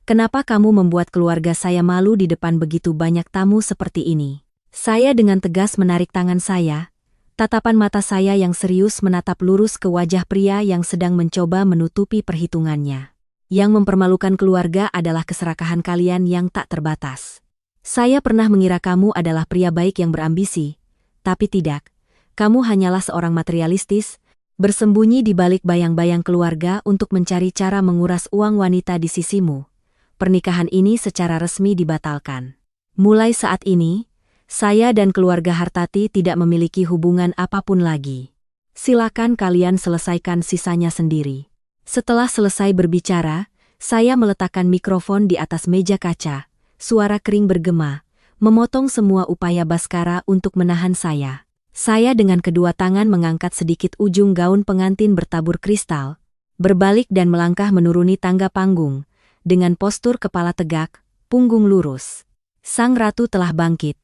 Kenapa kamu membuat keluarga saya malu di depan begitu banyak tamu seperti ini? Saya dengan tegas menarik tangan saya. Tatapan mata saya yang serius menatap lurus ke wajah pria yang sedang mencoba menutupi perhitungannya. Yang mempermalukan keluarga adalah keserakahan kalian yang tak terbatas. Saya pernah mengira kamu adalah pria baik yang berambisi, tapi tidak. Kamu hanyalah seorang materialistis, bersembunyi di balik bayang-bayang keluarga untuk mencari cara menguras uang wanita di sisimu. Pernikahan ini secara resmi dibatalkan. Mulai saat ini, saya dan keluarga Hartati tidak memiliki hubungan apapun lagi. Silakan kalian selesaikan sisanya sendiri. Setelah selesai berbicara, saya meletakkan mikrofon di atas meja kaca. Suara kering bergema, memotong semua upaya Baskara untuk menahan saya. Saya dengan kedua tangan mengangkat sedikit ujung gaun pengantin bertabur kristal, berbalik dan melangkah menuruni tangga panggung, dengan postur kepala tegak, punggung lurus. Sang ratu telah bangkit.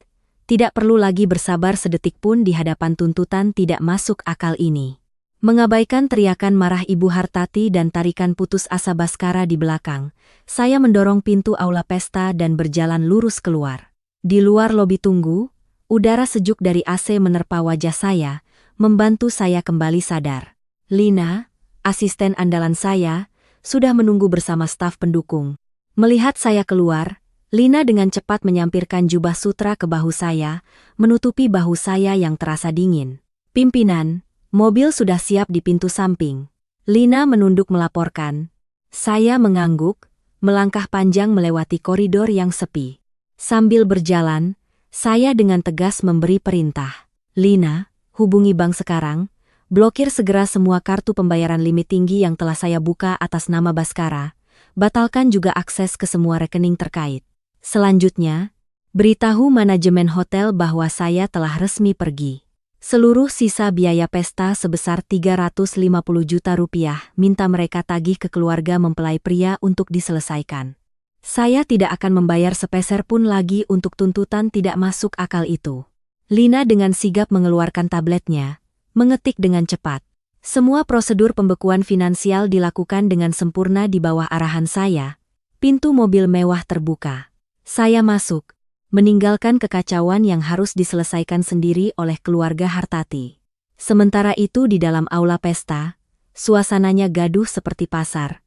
Tidak perlu lagi bersabar sedetik pun di hadapan tuntutan tidak masuk akal ini. Mengabaikan teriakan marah Ibu Hartati dan tarikan putus asa Baskara di belakang, saya mendorong pintu aula pesta dan berjalan lurus keluar. Di luar lobi tunggu, udara sejuk dari AC menerpa wajah saya, membantu saya kembali sadar. Lina, asisten andalan saya, sudah menunggu bersama staf pendukung. Melihat saya keluar, Lina dengan cepat menyampirkan jubah sutra ke bahu saya, menutupi bahu saya yang terasa dingin. Pimpinan, mobil sudah siap di pintu samping. Lina menunduk melaporkan. Saya mengangguk, melangkah panjang melewati koridor yang sepi. Sambil berjalan, saya dengan tegas memberi perintah. Lina, hubungi bank sekarang, blokir segera semua kartu pembayaran limit tinggi yang telah saya buka atas nama Baskara, batalkan juga akses ke semua rekening terkait. Selanjutnya, beritahu manajemen hotel bahwa saya telah resmi pergi. Seluruh sisa biaya pesta sebesar 350 juta rupiah minta mereka tagih ke keluarga mempelai pria untuk diselesaikan. Saya tidak akan membayar sepeser pun lagi untuk tuntutan tidak masuk akal itu. Lina dengan sigap mengeluarkan tabletnya, mengetik dengan cepat. Semua prosedur pembekuan finansial dilakukan dengan sempurna di bawah arahan saya. Pintu mobil mewah terbuka. Saya masuk, meninggalkan kekacauan yang harus diselesaikan sendiri oleh keluarga Hartati. Sementara itu di dalam aula pesta, suasananya gaduh seperti pasar.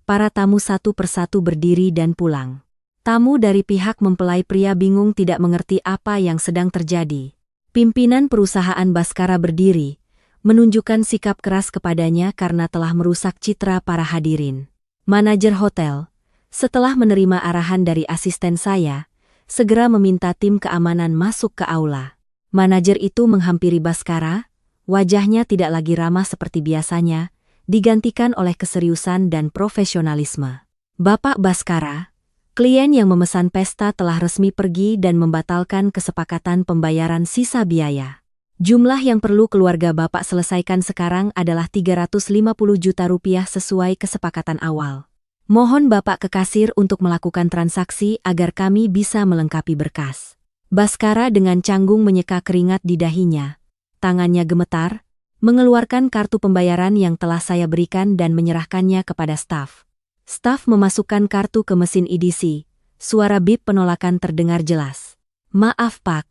Para tamu satu persatu berdiri dan pulang. Tamu dari pihak mempelai pria bingung tidak mengerti apa yang sedang terjadi. Pimpinan perusahaan Baskara berdiri, menunjukkan sikap keras kepadanya karena telah merusak citra para hadirin. Manajer hotel, setelah menerima arahan dari asisten saya, segera meminta tim keamanan masuk ke aula. Manajer itu menghampiri Baskara, wajahnya tidak lagi ramah seperti biasanya, digantikan oleh keseriusan dan profesionalisme. Bapak Baskara, klien yang memesan pesta telah resmi pergi dan membatalkan kesepakatan pembayaran sisa biaya. Jumlah yang perlu keluarga Bapak selesaikan sekarang adalah 350 juta rupiah sesuai kesepakatan awal. Mohon Bapak ke kasir untuk melakukan transaksi agar kami bisa melengkapi berkas. Baskara dengan canggung menyeka keringat di dahinya. Tangannya gemetar, mengeluarkan kartu pembayaran yang telah saya berikan dan menyerahkannya kepada staf. Staf memasukkan kartu ke mesin EDC. Suara bip penolakan terdengar jelas. Maaf Pak,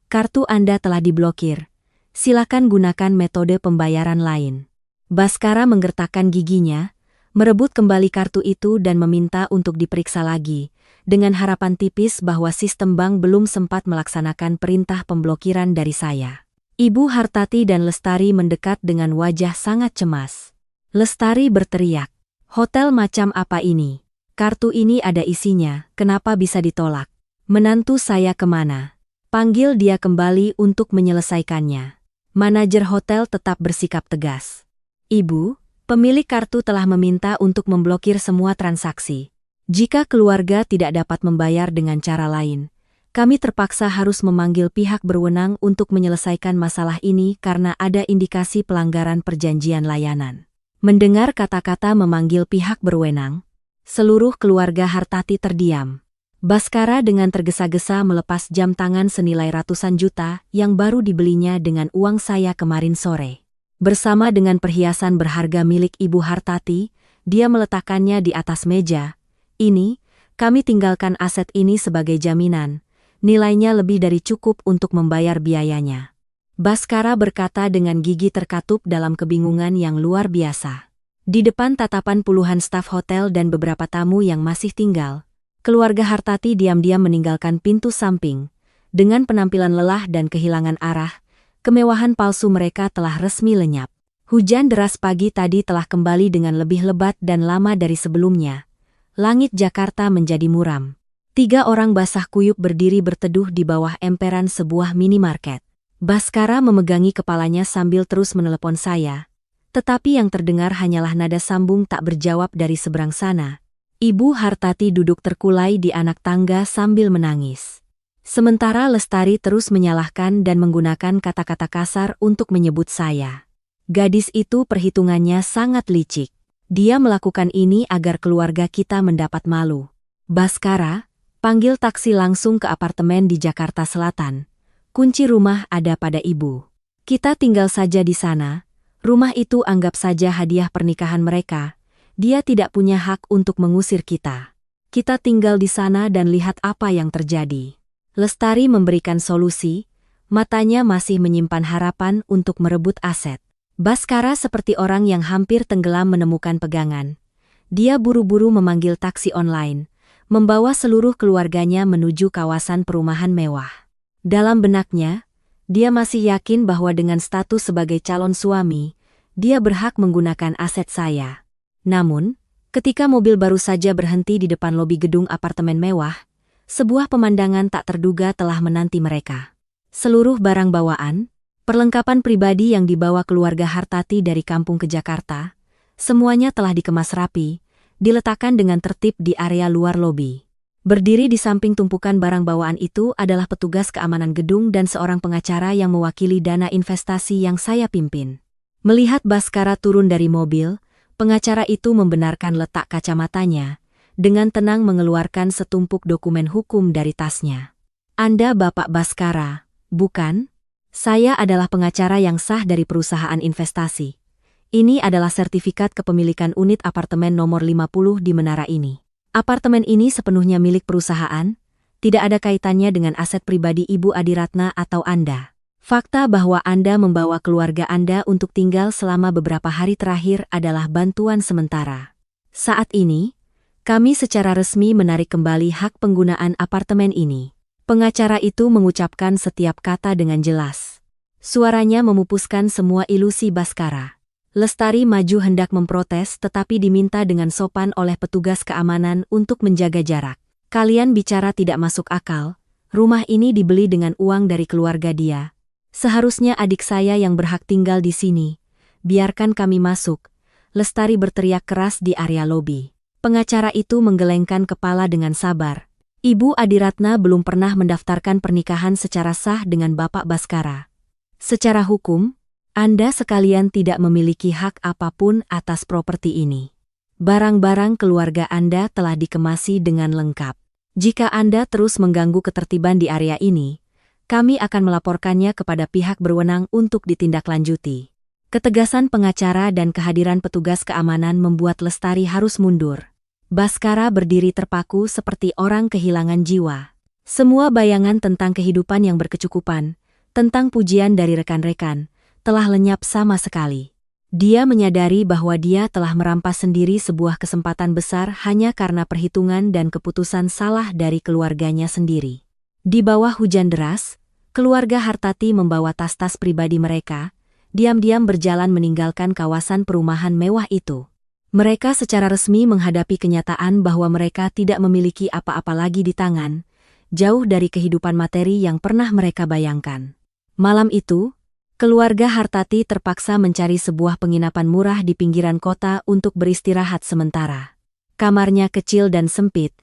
kartu Anda telah diblokir. Silakan gunakan metode pembayaran lain. Baskara menggertakkan giginya, merebut kembali kartu itu dan meminta untuk diperiksa lagi, dengan harapan tipis bahwa sistem bank belum sempat melaksanakan perintah pemblokiran dari saya. Ibu Hartati dan Lestari mendekat dengan wajah sangat cemas. Lestari berteriak, "Hotel macam apa ini? Kartu ini ada isinya, kenapa bisa ditolak? Menantu saya kemana? Panggil dia kembali untuk menyelesaikannya." Manajer hotel tetap bersikap tegas. "Ibu, pemilik kartu telah meminta untuk memblokir semua transaksi. Jika keluarga tidak dapat membayar dengan cara lain, kami terpaksa harus memanggil pihak berwenang untuk menyelesaikan masalah ini karena ada indikasi pelanggaran perjanjian layanan." Mendengar kata-kata memanggil pihak berwenang, seluruh keluarga Hartati terdiam. Baskara dengan tergesa-gesa melepas jam tangan senilai ratusan juta yang baru dibelinya dengan uang saya kemarin sore. Bersama dengan perhiasan berharga milik Ibu Hartati, dia meletakkannya di atas meja. "Ini, kami tinggalkan aset ini sebagai jaminan. Nilainya lebih dari cukup untuk membayar biayanya." Baskara berkata dengan gigi terkatup dalam kebingungan yang luar biasa. Di depan tatapan puluhan staf hotel dan beberapa tamu yang masih tinggal, keluarga Hartati diam-diam meninggalkan pintu samping. Dengan penampilan lelah dan kehilangan arah, kemewahan palsu mereka telah resmi lenyap. Hujan deras pagi tadi telah kembali dengan lebih lebat dan lama dari sebelumnya. Langit Jakarta menjadi muram. 3 orang basah kuyup berdiri berteduh di bawah emperan sebuah minimarket. Baskara memegangi kepalanya sambil terus menelepon saya. Tetapi yang terdengar hanyalah nada sambung tak berjawab dari seberang sana. Ibu Hartati duduk terkulai di anak tangga sambil menangis. Sementara Lestari terus menyalahkan dan menggunakan kata-kata kasar untuk menyebut saya. Gadis itu perhitungannya sangat licik. Dia melakukan ini agar keluarga kita mendapat malu. Baskara, panggil taksi langsung ke apartemen di Jakarta Selatan. Kunci rumah ada pada ibu. Kita tinggal saja di sana. Rumah itu anggap saja hadiah pernikahan mereka. Dia tidak punya hak untuk mengusir kita. Kita tinggal di sana dan lihat apa yang terjadi. Lestari memberikan solusi, matanya masih menyimpan harapan untuk merebut aset. Baskara seperti orang yang hampir tenggelam menemukan pegangan. Dia buru-buru memanggil taksi online, membawa seluruh keluarganya menuju kawasan perumahan mewah. Dalam benaknya, dia masih yakin bahwa dengan status sebagai calon suami, dia berhak menggunakan aset saya. Namun, ketika mobil baru saja berhenti di depan lobi gedung apartemen mewah, sebuah pemandangan tak terduga telah menanti mereka. Seluruh barang bawaan, perlengkapan pribadi yang dibawa keluarga Hartati dari kampung ke Jakarta, semuanya telah dikemas rapi, diletakkan dengan tertib di area luar lobi. Berdiri di samping tumpukan barang bawaan itu adalah petugas keamanan gedung dan seorang pengacara yang mewakili dana investasi yang saya pimpin. Melihat Baskara turun dari mobil, pengacara itu membenarkan letak kacamatanya, dengan tenang mengeluarkan setumpuk dokumen hukum dari tasnya. Anda Bapak Baskara, bukan? Saya adalah pengacara yang sah dari perusahaan investasi. Ini adalah sertifikat kepemilikan unit apartemen nomor 50 di menara ini. Apartemen ini sepenuhnya milik perusahaan, tidak ada kaitannya dengan aset pribadi Ibu Adiratna atau Anda. Fakta bahwa Anda membawa keluarga Anda untuk tinggal selama beberapa hari terakhir adalah bantuan sementara. Saat ini, kami secara resmi menarik kembali hak penggunaan apartemen ini. Pengacara itu mengucapkan setiap kata dengan jelas. Suaranya memupuskan semua ilusi Baskara. Lestari maju hendak memprotes tetapi diminta dengan sopan oleh petugas keamanan untuk menjaga jarak. Kalian bicara tidak masuk akal. Rumah ini dibeli dengan uang dari keluarga dia. Seharusnya adik saya yang berhak tinggal di sini. Biarkan kami masuk. Lestari berteriak keras di area lobi. Pengacara itu menggelengkan kepala dengan sabar. Ibu Adiratna belum pernah mendaftarkan pernikahan secara sah dengan Bapak Baskara. Secara hukum, Anda sekalian tidak memiliki hak apapun atas properti ini. Barang-barang keluarga Anda telah dikemasi dengan lengkap. Jika Anda terus mengganggu ketertiban di area ini, kami akan melaporkannya kepada pihak berwenang untuk ditindaklanjuti. Ketegasan pengacara dan kehadiran petugas keamanan membuat Lestari harus mundur. Baskara berdiri terpaku seperti orang kehilangan jiwa. Semua bayangan tentang kehidupan yang berkecukupan, tentang pujian dari rekan-rekan, telah lenyap sama sekali. Dia menyadari bahwa dia telah merampas sendiri sebuah kesempatan besar hanya karena perhitungan dan keputusan salah dari keluarganya sendiri. Di bawah hujan deras, keluarga Hartati membawa tas-tas pribadi mereka, diam-diam berjalan meninggalkan kawasan perumahan mewah itu. Mereka secara resmi menghadapi kenyataan bahwa mereka tidak memiliki apa-apa lagi di tangan, jauh dari kehidupan materi yang pernah mereka bayangkan. Malam itu, keluarga Hartati terpaksa mencari sebuah penginapan murah di pinggiran kota untuk beristirahat sementara. Kamarnya kecil dan sempit,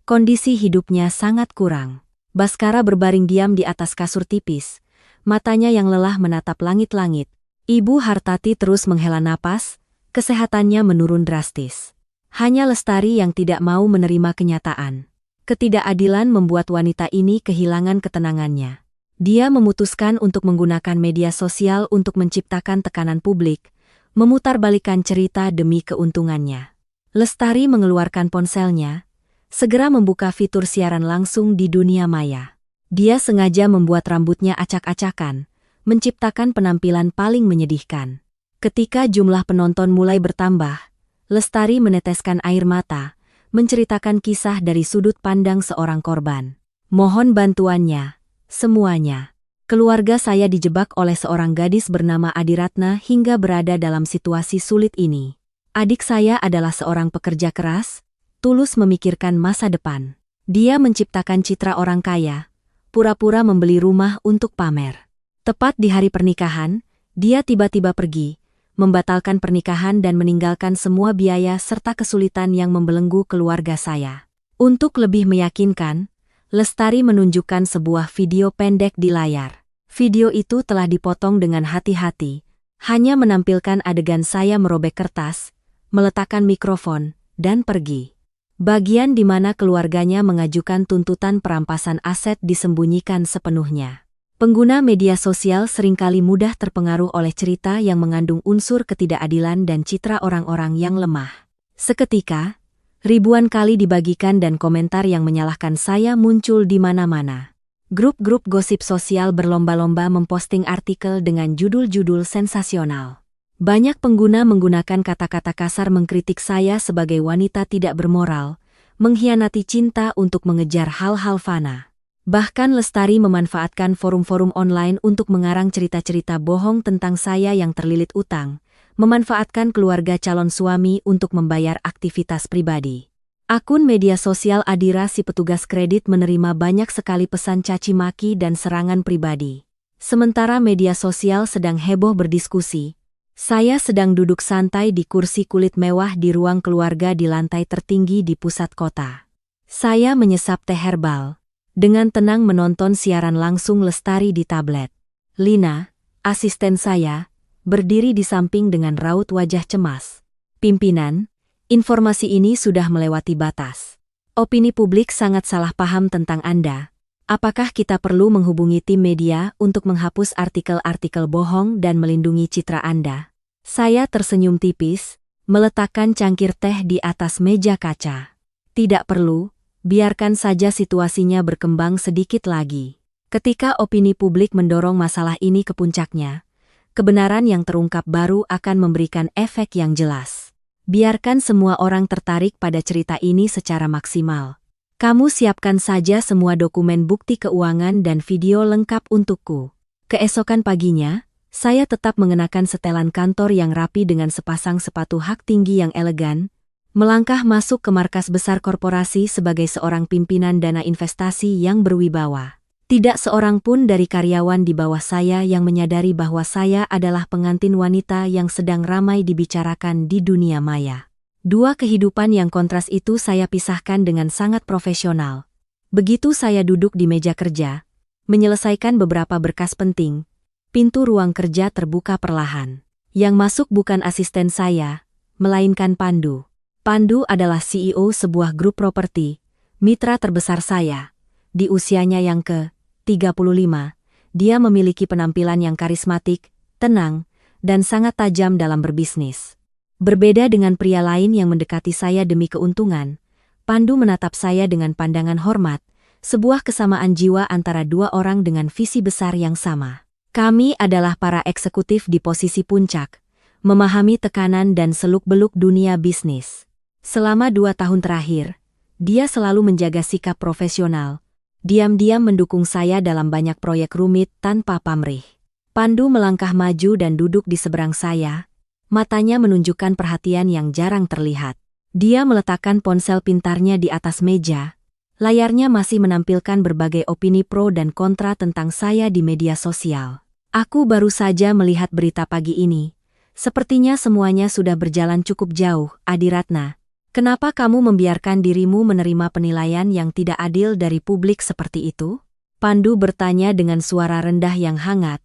kondisi hidupnya sangat kurang. Baskara berbaring diam di atas kasur tipis, matanya yang lelah menatap langit-langit. Ibu Hartati terus menghela napas, kesehatannya menurun drastis. Hanya Lestari yang tidak mau menerima kenyataan. Ketidakadilan membuat wanita ini kehilangan ketenangannya. Dia memutuskan untuk menggunakan media sosial untuk menciptakan tekanan publik, memutarbalikkan cerita demi keuntungannya. Lestari mengeluarkan ponselnya, segera membuka fitur siaran langsung di dunia maya. Dia sengaja membuat rambutnya acak-acakan, menciptakan penampilan paling menyedihkan. Ketika jumlah penonton mulai bertambah, Lestari meneteskan air mata, menceritakan kisah dari sudut pandang seorang korban. Mohon bantuannya, semuanya. Keluarga saya dijebak oleh seorang gadis bernama Adiratna hingga berada dalam situasi sulit ini. Adik saya adalah seorang pekerja keras, tulus memikirkan masa depan. Dia menciptakan citra orang kaya, pura-pura membeli rumah untuk pamer. Tepat di hari pernikahan, dia tiba-tiba pergi, membatalkan pernikahan dan meninggalkan semua biaya serta kesulitan yang membelenggu keluarga saya. Untuk lebih meyakinkan, Lestari menunjukkan sebuah video pendek di layar. Video itu telah dipotong dengan hati-hati, hanya menampilkan adegan saya merobek kertas, meletakkan mikrofon, dan pergi. Bagian di mana keluarganya mengajukan tuntutan perampasan aset disembunyikan sepenuhnya. Pengguna media sosial seringkali mudah terpengaruh oleh cerita yang mengandung unsur ketidakadilan dan citra orang-orang yang lemah. Seketika, ribuan kali dibagikan dan komentar yang menyalahkan saya muncul di mana-mana. Grup-grup gosip sosial berlomba-lomba memposting artikel dengan judul-judul sensasional. Banyak pengguna menggunakan kata-kata kasar mengkritik saya sebagai wanita tidak bermoral, mengkhianati cinta untuk mengejar hal-hal fana. Bahkan Lestari memanfaatkan forum-forum online untuk mengarang cerita-cerita bohong tentang saya yang terlilit utang, memanfaatkan keluarga calon suami untuk membayar aktivitas pribadi. Akun media sosial Adira si petugas kredit menerima banyak sekali pesan caci maki dan serangan pribadi. Sementara media sosial sedang heboh berdiskusi, saya sedang duduk santai di kursi kulit mewah di ruang keluarga di lantai tertinggi di pusat kota. Saya menyesap teh herbal, dengan tenang menonton siaran langsung Lestari di tablet. Lina, asisten saya, berdiri di samping dengan raut wajah cemas. Pimpinan, informasi ini sudah melewati batas. Opini publik sangat salah paham tentang Anda. Apakah kita perlu menghubungi tim media untuk menghapus artikel-artikel bohong dan melindungi citra Anda? Saya tersenyum tipis, meletakkan cangkir teh di atas meja kaca. Tidak perlu, biarkan saja situasinya berkembang sedikit lagi. Ketika opini publik mendorong masalah ini ke puncaknya, kebenaran yang terungkap baru akan memberikan efek yang jelas. Biarkan semua orang tertarik pada cerita ini secara maksimal. Kamu siapkan saja semua dokumen bukti keuangan dan video lengkap untukku. Keesokan paginya, saya tetap mengenakan setelan kantor yang rapi dengan sepasang sepatu hak tinggi yang elegan, melangkah masuk ke markas besar korporasi sebagai seorang pimpinan dana investasi yang berwibawa. Tidak seorang pun dari karyawan di bawah saya yang menyadari bahwa saya adalah pengantin wanita yang sedang ramai dibicarakan di dunia maya. Dua kehidupan yang kontras itu saya pisahkan dengan sangat profesional. Begitu saya duduk di meja kerja, menyelesaikan beberapa berkas penting, pintu ruang kerja terbuka perlahan. Yang masuk bukan asisten saya, melainkan Pandu. Pandu adalah CEO sebuah grup properti, mitra terbesar saya. Di usianya yang ke-35, dia memiliki penampilan yang karismatik, tenang, dan sangat tajam dalam berbisnis. Berbeda dengan pria lain yang mendekati saya demi keuntungan, Pandu menatap saya dengan pandangan hormat, sebuah kesamaan jiwa antara dua orang dengan visi besar yang sama. Kami adalah para eksekutif di posisi puncak, memahami tekanan dan seluk-beluk dunia bisnis. Selama 2 tahun terakhir, dia selalu menjaga sikap profesional, diam-diam mendukung saya dalam banyak proyek rumit tanpa pamrih. Pandu melangkah maju dan duduk di seberang saya, matanya menunjukkan perhatian yang jarang terlihat. Dia meletakkan ponsel pintarnya di atas meja, layarnya masih menampilkan berbagai opini pro dan kontra tentang saya di media sosial. Aku baru saja melihat berita pagi ini. Sepertinya semuanya sudah berjalan cukup jauh, Adiratna. Kenapa kamu membiarkan dirimu menerima penilaian yang tidak adil dari publik seperti itu? Pandu bertanya dengan suara rendah yang hangat,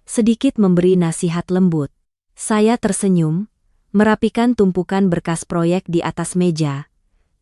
sedikit memberi nasihat lembut. Saya tersenyum, merapikan tumpukan berkas proyek di atas meja.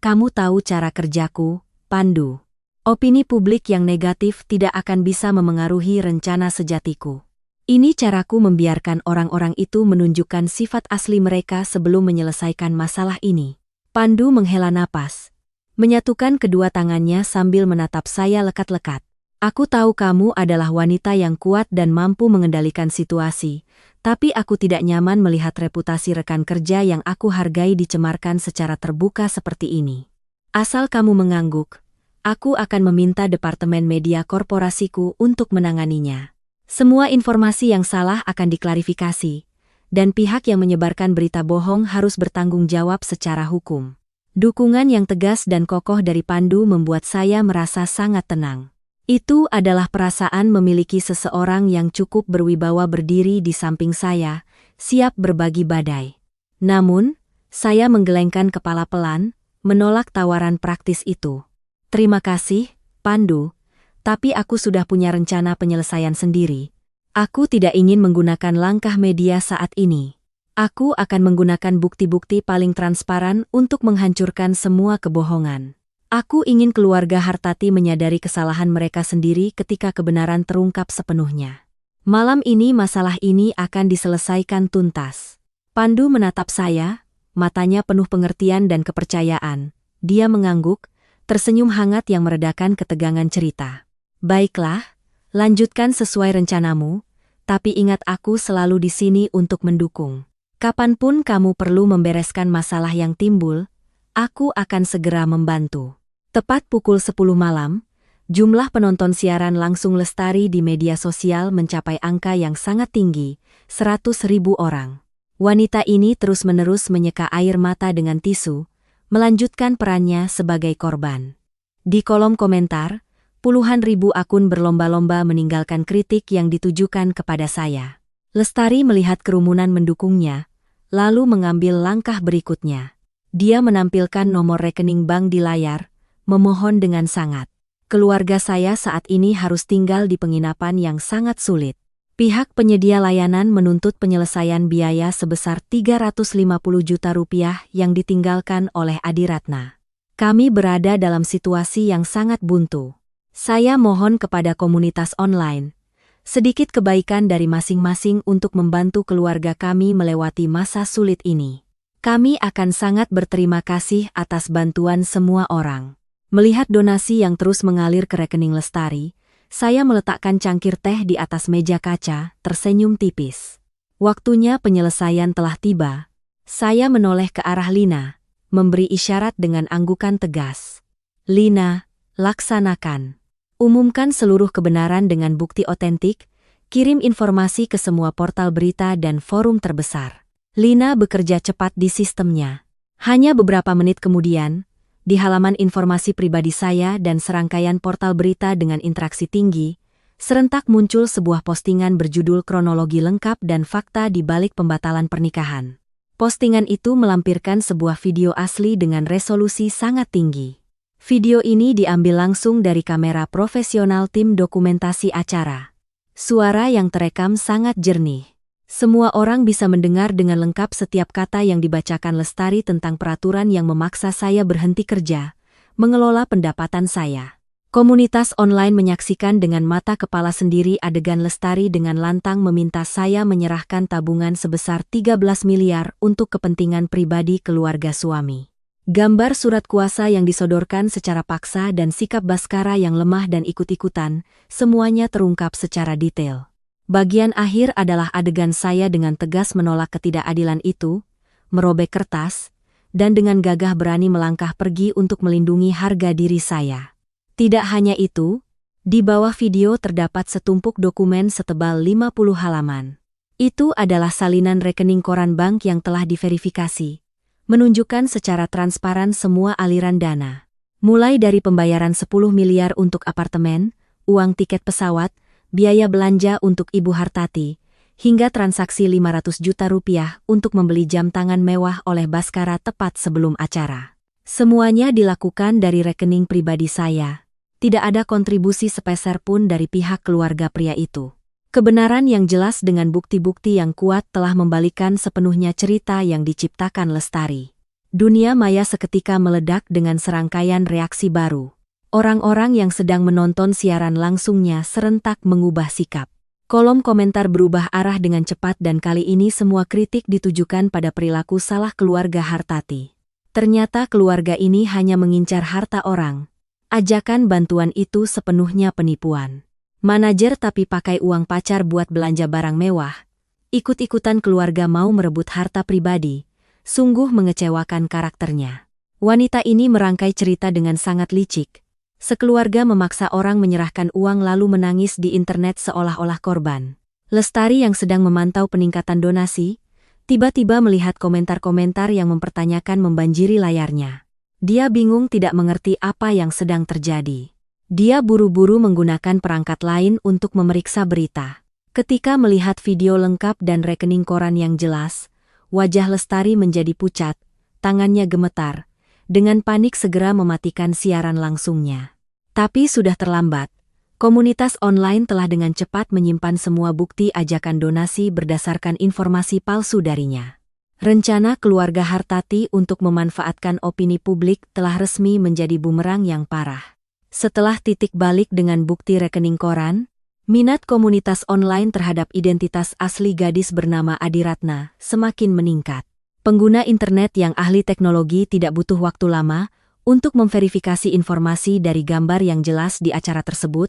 Kamu tahu cara kerjaku, Pandu. Opini publik yang negatif tidak akan bisa memengaruhi rencana sejatiku. Ini caraku membiarkan orang-orang itu menunjukkan sifat asli mereka sebelum menyelesaikan masalah ini. Pandu menghela napas, menyatukan kedua tangannya sambil menatap saya lekat-lekat. Aku tahu kamu adalah wanita yang kuat dan mampu mengendalikan situasi, tapi aku tidak nyaman melihat reputasi rekan kerja yang aku hargai dicemarkan secara terbuka seperti ini. Asal kamu mengangguk, aku akan meminta departemen media korporasiku untuk menanganinya. Semua informasi yang salah akan diklarifikasi, dan pihak yang menyebarkan berita bohong harus bertanggung jawab secara hukum. Dukungan yang tegas dan kokoh dari Pandu membuat saya merasa sangat tenang. Itu adalah perasaan memiliki seseorang yang cukup berwibawa berdiri di samping saya, siap berbagi badai. Namun, saya menggelengkan kepala pelan, menolak tawaran praktis itu. Terima kasih, Pandu, tapi aku sudah punya rencana penyelesaian sendiri. Aku tidak ingin menggunakan langkah media saat ini. Aku akan menggunakan bukti-bukti paling transparan untuk menghancurkan semua kebohongan. Aku ingin keluarga Hartati menyadari kesalahan mereka sendiri ketika kebenaran terungkap sepenuhnya. Malam ini masalah ini akan diselesaikan tuntas. Pandu menatap saya, matanya penuh pengertian dan kepercayaan. Dia mengangguk, tersenyum hangat yang meredakan ketegangan cerita. Baiklah, lanjutkan sesuai rencanamu, tapi ingat aku selalu di sini untuk mendukung. Kapanpun kamu perlu membereskan masalah yang timbul, aku akan segera membantu. Tepat pukul 10 malam, jumlah penonton siaran langsung Lestari di media sosial mencapai angka yang sangat tinggi, 100.000 orang. Wanita ini terus-menerus menyeka air mata dengan tisu, melanjutkan perannya sebagai korban. Di kolom komentar, puluhan ribu akun berlomba-lomba meninggalkan kritik yang ditujukan kepada saya. Lestari melihat kerumunan mendukungnya, lalu mengambil langkah berikutnya. Dia menampilkan nomor rekening bank di layar, memohon dengan sangat. Keluarga saya saat ini harus tinggal di penginapan yang sangat sulit. Pihak penyedia layanan menuntut penyelesaian biaya sebesar 350 juta rupiah yang ditinggalkan oleh Adiratna. Kami berada dalam situasi yang sangat buntu. Saya mohon kepada komunitas online, sedikit kebaikan dari masing-masing untuk membantu keluarga kami melewati masa sulit ini. Kami akan sangat berterima kasih atas bantuan semua orang. Melihat donasi yang terus mengalir ke rekening Lestari, saya meletakkan cangkir teh di atas meja kaca, tersenyum tipis. Waktunya penyelesaian telah tiba. Saya menoleh ke arah Lina, memberi isyarat dengan anggukan tegas. Lina, laksanakan. Umumkan seluruh kebenaran dengan bukti otentik, kirim informasi ke semua portal berita dan forum terbesar. Lina bekerja cepat di sistemnya. Hanya beberapa menit kemudian, di halaman informasi pribadi saya dan serangkaian portal berita dengan interaksi tinggi, serentak muncul sebuah postingan berjudul kronologi lengkap dan fakta di balik pembatalan pernikahan. Postingan itu melampirkan sebuah video asli dengan resolusi sangat tinggi. Video ini diambil langsung dari kamera profesional tim dokumentasi acara. Suara yang terekam sangat jernih. Semua orang bisa mendengar dengan lengkap setiap kata yang dibacakan Lestari tentang peraturan yang memaksa saya berhenti kerja, mengelola pendapatan saya. Komunitas online menyaksikan dengan mata kepala sendiri adegan Lestari dengan lantang meminta saya menyerahkan tabungan sebesar 13 miliar untuk kepentingan pribadi keluarga suami. Gambar surat kuasa yang disodorkan secara paksa dan sikap Baskara yang lemah dan ikut-ikutan, semuanya terungkap secara detail. Bagian akhir adalah adegan saya dengan tegas menolak ketidakadilan itu, merobek kertas, dan dengan gagah berani melangkah pergi untuk melindungi harga diri saya. Tidak hanya itu, di bawah video terdapat setumpuk dokumen setebal 50 halaman. Itu adalah salinan rekening koran bank yang telah diverifikasi, menunjukkan secara transparan semua aliran dana. Mulai dari pembayaran 10 miliar untuk apartemen, uang tiket pesawat, biaya belanja untuk Ibu Hartati, hingga transaksi 500 juta rupiah untuk membeli jam tangan mewah oleh Baskara tepat sebelum acara. Semuanya dilakukan dari rekening pribadi saya. Tidak ada kontribusi sepeser pun dari pihak keluarga pria itu. Kebenaran yang jelas dengan bukti-bukti yang kuat telah membalikkan sepenuhnya cerita yang diciptakan Lestari. Dunia maya seketika meledak dengan serangkaian reaksi baru. Orang-orang yang sedang menonton siaran langsungnya serentak mengubah sikap. Kolom komentar berubah arah dengan cepat dan kali ini semua kritik ditujukan pada perilaku salah keluarga Hartati. Ternyata keluarga ini hanya mengincar harta orang. Ajakan bantuan itu sepenuhnya penipuan. Manajer tapi pakai uang pacar buat belanja barang mewah. Ikut-ikutan keluarga mau merebut harta pribadi. Sungguh mengecewakan karakternya. Wanita ini merangkai cerita dengan sangat licik. Sekeluarga memaksa orang menyerahkan uang lalu menangis di internet seolah-olah korban. Lestari yang sedang memantau peningkatan donasi, tiba-tiba melihat komentar-komentar yang mempertanyakan membanjiri layarnya. Dia bingung tidak mengerti apa yang sedang terjadi. Dia buru-buru menggunakan perangkat lain untuk memeriksa berita. Ketika melihat video lengkap dan rekening koran yang jelas, wajah Lestari menjadi pucat, tangannya gemetar. Dengan panik segera mematikan siaran langsungnya. Tapi sudah terlambat. Komunitas online telah dengan cepat menyimpan semua bukti ajakan donasi berdasarkan informasi palsu darinya. Rencana keluarga Hartati untuk memanfaatkan opini publik telah resmi menjadi bumerang yang parah. Setelah titik balik dengan bukti rekening koran, minat komunitas online terhadap identitas asli gadis bernama Adiratna semakin meningkat. Pengguna internet yang ahli teknologi tidak butuh waktu lama untuk memverifikasi informasi dari gambar yang jelas di acara tersebut,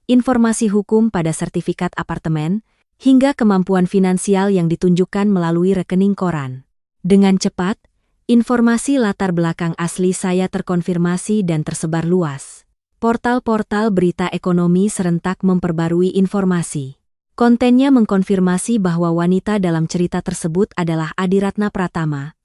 informasi hukum pada sertifikat apartemen, hingga kemampuan finansial yang ditunjukkan melalui rekening koran. Dengan cepat, informasi latar belakang asli saya terkonfirmasi dan tersebar luas. Portal-portal berita ekonomi serentak memperbarui informasi. Kontennya mengkonfirmasi bahwa wanita dalam cerita tersebut adalah Adiratna Pratama,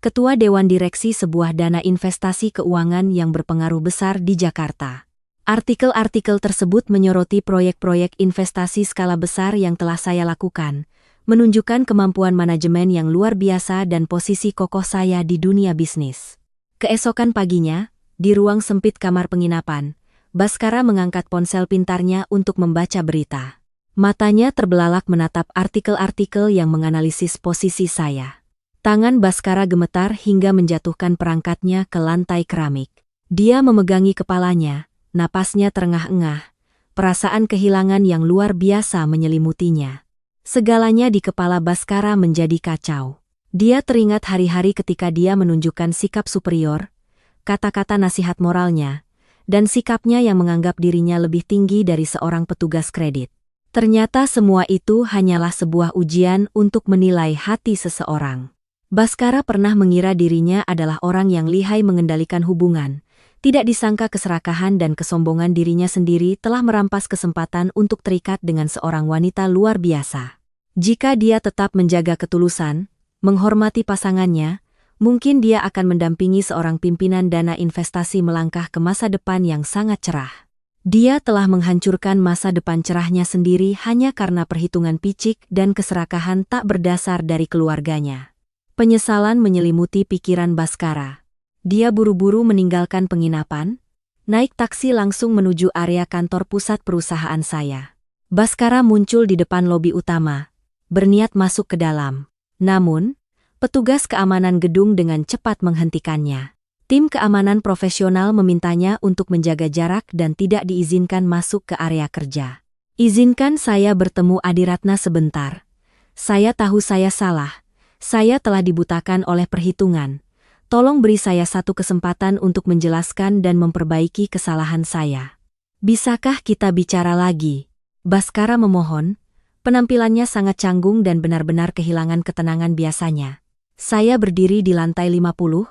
Ketua Dewan Direksi sebuah dana investasi keuangan yang berpengaruh besar di Jakarta. Artikel-artikel tersebut menyoroti proyek-proyek investasi skala besar yang telah saya lakukan, menunjukkan kemampuan manajemen yang luar biasa dan posisi kokoh saya di dunia bisnis. Keesokan paginya, di ruang sempit kamar penginapan, Baskara mengangkat ponsel pintarnya untuk membaca berita. Matanya terbelalak menatap artikel-artikel yang menganalisis posisi saya. Tangan Baskara gemetar hingga menjatuhkan perangkatnya ke lantai keramik. Dia memegangi kepalanya, napasnya terengah-engah, perasaan kehilangan yang luar biasa menyelimutinya. Segalanya di kepala Baskara menjadi kacau. Dia teringat hari-hari ketika dia menunjukkan sikap superior, kata-kata nasihat moralnya, dan sikapnya yang menganggap dirinya lebih tinggi dari seorang petugas kredit. Ternyata semua itu hanyalah sebuah ujian untuk menilai hati seseorang. Baskara pernah mengira dirinya adalah orang yang lihai mengendalikan hubungan. Tidak disangka keserakahan dan kesombongan dirinya sendiri telah merampas kesempatan untuk terikat dengan seorang wanita luar biasa. Jika dia tetap menjaga ketulusan, menghormati pasangannya, mungkin dia akan mendampingi seorang pimpinan dana investasi melangkah ke masa depan yang sangat cerah. Dia telah menghancurkan masa depan cerahnya sendiri hanya karena perhitungan picik dan keserakahan tak berdasar dari keluarganya. Penyesalan menyelimuti pikiran Baskara. Dia buru-buru meninggalkan penginapan, naik taksi langsung menuju area kantor pusat perusahaan saya. Baskara muncul di depan lobi utama, berniat masuk ke dalam. Namun, petugas keamanan gedung dengan cepat menghentikannya. Tim keamanan profesional memintanya untuk menjaga jarak dan tidak diizinkan masuk ke area kerja. Izinkan saya bertemu Adiratna sebentar. Saya tahu saya salah. Saya telah dibutakan oleh perhitungan. Tolong beri saya satu kesempatan untuk menjelaskan dan memperbaiki kesalahan saya. Bisakah kita bicara lagi? Baskara memohon. Penampilannya sangat canggung dan benar-benar kehilangan ketenangan biasanya. Saya berdiri di lantai 50,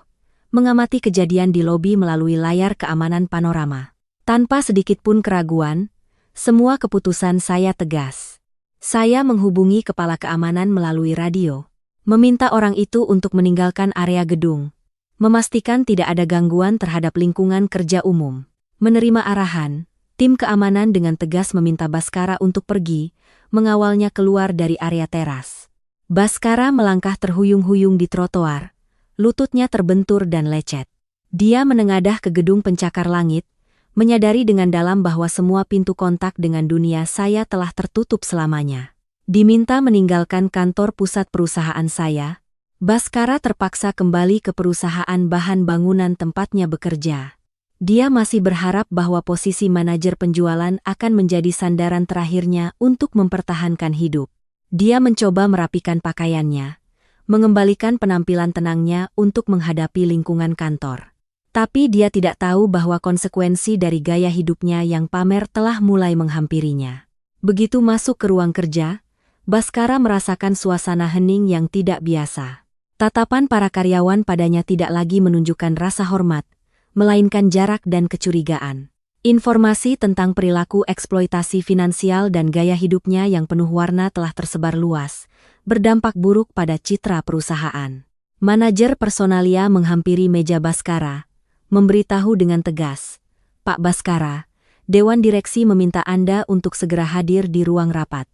mengamati kejadian di lobi melalui layar keamanan panorama. Tanpa sedikit pun keraguan, semua keputusan saya tegas. Saya menghubungi kepala keamanan melalui radio, meminta orang itu untuk meninggalkan area gedung, memastikan tidak ada gangguan terhadap lingkungan kerja umum. Menerima arahan, tim keamanan dengan tegas meminta Baskara untuk pergi, mengawalnya keluar dari area teras. Baskara melangkah terhuyung-huyung di trotoar, lututnya terbentur dan lecet. Dia menengadah ke gedung pencakar langit, menyadari dengan dalam bahwa semua pintu kontak dengan dunia saya telah tertutup selamanya. Diminta meninggalkan kantor pusat perusahaan saya, Baskara terpaksa kembali ke perusahaan bahan bangunan tempatnya bekerja. Dia masih berharap bahwa posisi manajer penjualan akan menjadi sandaran terakhirnya untuk mempertahankan hidup. Dia mencoba merapikan pakaiannya, mengembalikan penampilan tenangnya untuk menghadapi lingkungan kantor. Tapi dia tidak tahu bahwa konsekuensi dari gaya hidupnya yang pamer telah mulai menghampirinya. Begitu masuk ke ruang kerja, Baskara merasakan suasana hening yang tidak biasa. Tatapan para karyawan padanya tidak lagi menunjukkan rasa hormat, melainkan jarak dan kecurigaan. Informasi tentang perilaku eksploitasi finansial dan gaya hidupnya yang penuh warna telah tersebar luas, berdampak buruk pada citra perusahaan. Manajer personalia menghampiri meja Baskara, memberitahu dengan tegas, "Pak Baskara, Dewan Direksi meminta Anda untuk segera hadir di ruang rapat."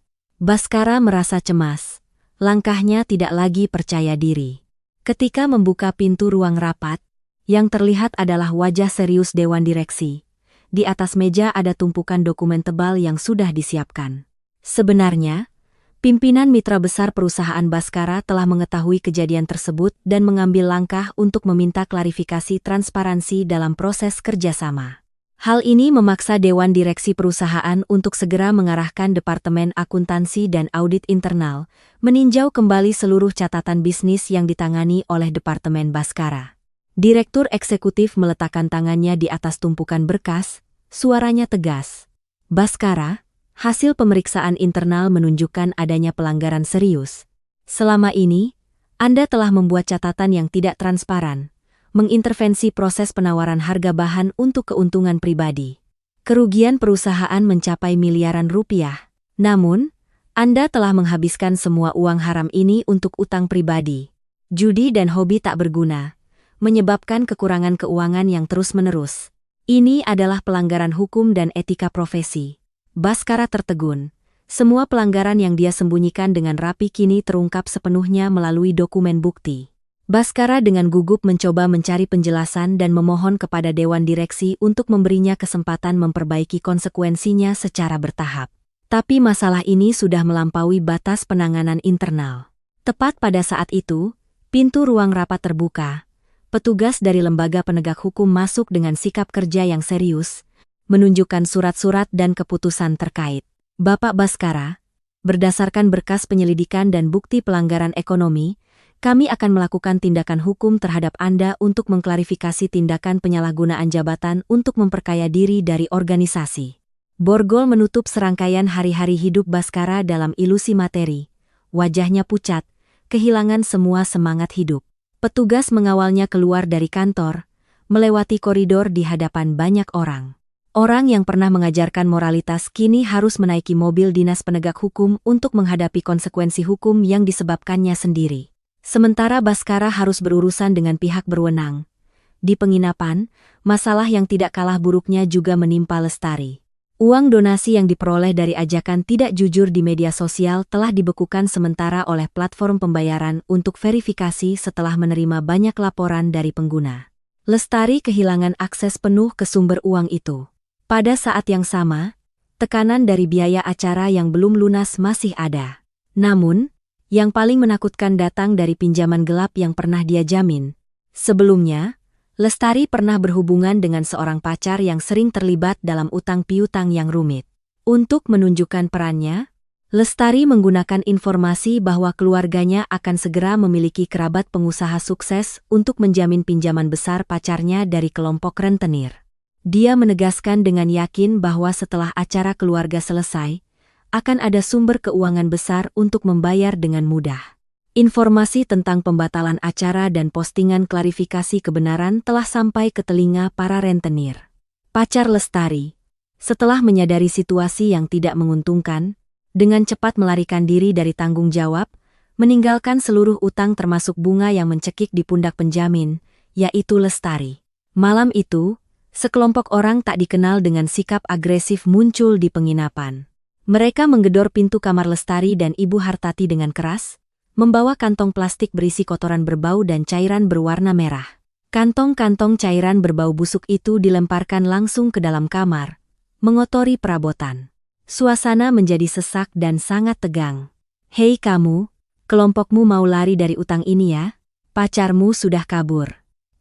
Baskara merasa cemas, langkahnya tidak lagi percaya diri. Ketika membuka pintu ruang rapat, yang terlihat adalah wajah serius Dewan Direksi. Di atas meja ada tumpukan dokumen tebal yang sudah disiapkan. Sebenarnya, pimpinan mitra besar perusahaan Baskara telah mengetahui kejadian tersebut dan mengambil langkah untuk meminta klarifikasi transparansi dalam proses kerjasama. Hal ini memaksa Dewan Direksi perusahaan untuk segera mengarahkan Departemen Akuntansi dan Audit Internal meninjau kembali seluruh catatan bisnis yang ditangani oleh Departemen Baskara. Direktur Eksekutif meletakkan tangannya di atas tumpukan berkas, suaranya tegas. Baskara, hasil pemeriksaan internal menunjukkan adanya pelanggaran serius. Selama ini, Anda telah membuat catatan yang tidak transparan, mengintervensi proses penawaran harga bahan untuk keuntungan pribadi. Kerugian perusahaan mencapai miliaran rupiah. Namun, Anda telah menghabiskan semua uang haram ini untuk utang pribadi, judi dan hobi tak berguna, menyebabkan kekurangan keuangan yang terus-menerus. Ini adalah pelanggaran hukum dan etika profesi. Baskara tertegun. Semua pelanggaran yang dia sembunyikan dengan rapi kini terungkap sepenuhnya melalui dokumen bukti. Baskara dengan gugup mencoba mencari penjelasan dan memohon kepada Dewan Direksi untuk memberinya kesempatan memperbaiki konsekuensinya secara bertahap. Tapi masalah ini sudah melampaui batas penanganan internal. Tepat pada saat itu, pintu ruang rapat terbuka. Petugas dari lembaga penegak hukum masuk dengan sikap kerja yang serius, menunjukkan surat-surat dan keputusan terkait. Bapak Baskara, berdasarkan berkas penyelidikan dan bukti pelanggaran ekonomi, kami akan melakukan tindakan hukum terhadap Anda untuk mengklarifikasi tindakan penyalahgunaan jabatan untuk memperkaya diri dari organisasi. Borgol menutup serangkaian hari-hari hidup Baskara dalam ilusi materi. Wajahnya pucat, kehilangan semua semangat hidup. Petugas mengawalnya keluar dari kantor, melewati koridor di hadapan banyak orang. Orang yang pernah mengajarkan moralitas kini harus menaiki mobil dinas penegak hukum untuk menghadapi konsekuensi hukum yang disebabkannya sendiri. Sementara Baskara harus berurusan dengan pihak berwenang. Di penginapan, masalah yang tidak kalah buruknya juga menimpa Lestari. Uang donasi yang diperoleh dari ajakan tidak jujur di media sosial telah dibekukan sementara oleh platform pembayaran untuk verifikasi setelah menerima banyak laporan dari pengguna. Lestari kehilangan akses penuh ke sumber uang itu. Pada saat yang sama, tekanan dari biaya acara yang belum lunas masih ada. Namun, yang paling menakutkan datang dari pinjaman gelap yang pernah dia jamin. Sebelumnya, Lestari pernah berhubungan dengan seorang pacar yang sering terlibat dalam utang piutang yang rumit. Untuk menunjukkan perannya, Lestari menggunakan informasi bahwa keluarganya akan segera memiliki kerabat pengusaha sukses untuk menjamin pinjaman besar pacarnya dari kelompok rentenir. Dia menegaskan dengan yakin bahwa setelah acara keluarga selesai, akan ada sumber keuangan besar untuk membayar dengan mudah. Informasi tentang pembatalan acara dan postingan klarifikasi kebenaran telah sampai ke telinga para rentenir. Pacar Lestari, setelah menyadari situasi yang tidak menguntungkan, dengan cepat melarikan diri dari tanggung jawab, meninggalkan seluruh utang termasuk bunga yang mencekik di pundak penjamin, yaitu Lestari. Malam itu, sekelompok orang tak dikenal dengan sikap agresif muncul di penginapan. Mereka menggedor pintu kamar Lestari dan Ibu Hartati dengan keras, membawa kantong plastik berisi kotoran berbau dan cairan berwarna merah. Kantong-kantong cairan berbau busuk itu dilemparkan langsung ke dalam kamar, mengotori perabotan. Suasana menjadi sesak dan sangat tegang. "Hei kamu, kelompokmu mau lari dari utang ini ya? Pacarmu sudah kabur.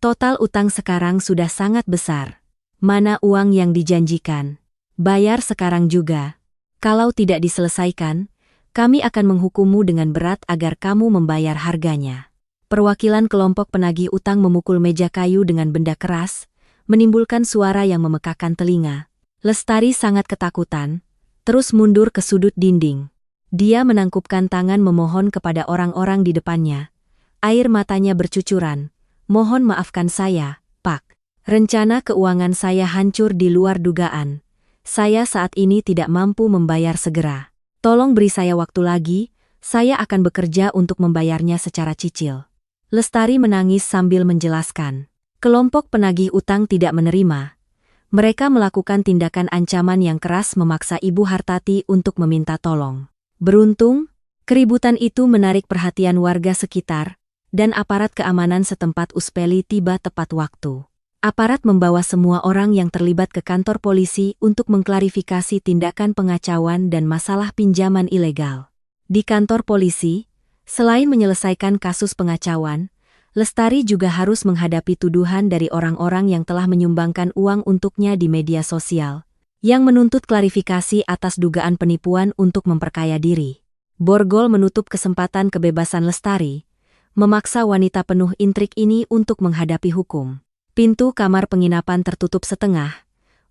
Total utang sekarang sudah sangat besar. Mana uang yang dijanjikan? Bayar sekarang juga. Kalau tidak diselesaikan, kami akan menghukummu dengan berat agar kamu membayar harganya." Perwakilan kelompok penagih utang memukul meja kayu dengan benda keras, menimbulkan suara yang memekakan telinga. Lestari sangat ketakutan, terus mundur ke sudut dinding. Dia menangkupkan tangan memohon kepada orang-orang di depannya. Air matanya bercucuran. "Mohon maafkan saya, Pak. Rencana keuangan saya hancur di luar dugaan. Saya saat ini tidak mampu membayar segera. Tolong beri saya waktu lagi, saya akan bekerja untuk membayarnya secara cicil." Lestari menangis sambil menjelaskan. Kelompok penagih utang tidak menerima. Mereka melakukan tindakan ancaman yang keras memaksa Ibu Hartati untuk meminta tolong. Beruntung, keributan itu menarik perhatian warga sekitar, dan aparat keamanan setempat Uspeli tiba tepat waktu. Aparat membawa semua orang yang terlibat ke kantor polisi untuk mengklarifikasi tindakan pengacauan dan masalah pinjaman ilegal. Di kantor polisi, selain menyelesaikan kasus pengacauan, Lestari juga harus menghadapi tuduhan dari orang-orang yang telah menyumbangkan uang untuknya di media sosial, yang menuntut klarifikasi atas dugaan penipuan untuk memperkaya diri. Borgol menutup kesempatan kebebasan Lestari, memaksa wanita penuh intrik ini untuk menghadapi hukum. Pintu kamar penginapan tertutup setengah,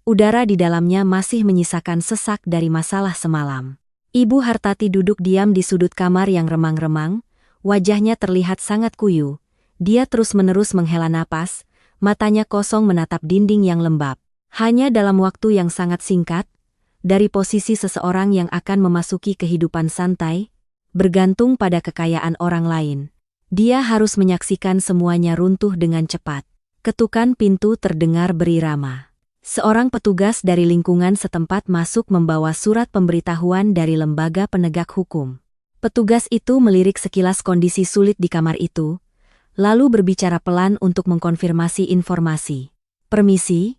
udara di dalamnya masih menyisakan sesak dari masalah semalam. Ibu Hartati duduk diam di sudut kamar yang remang-remang, wajahnya terlihat sangat kuyu. Dia terus-menerus menghela napas, matanya kosong menatap dinding yang lembab. Hanya dalam waktu yang sangat singkat, dari posisi seseorang yang akan memasuki kehidupan santai, bergantung pada kekayaan orang lain, dia harus menyaksikan semuanya runtuh dengan cepat. Ketukan pintu terdengar berirama. Seorang petugas dari lingkungan setempat masuk membawa surat pemberitahuan dari lembaga penegak hukum. Petugas itu melirik sekilas kondisi sulit di kamar itu, lalu berbicara pelan untuk mengkonfirmasi informasi. "Permisi,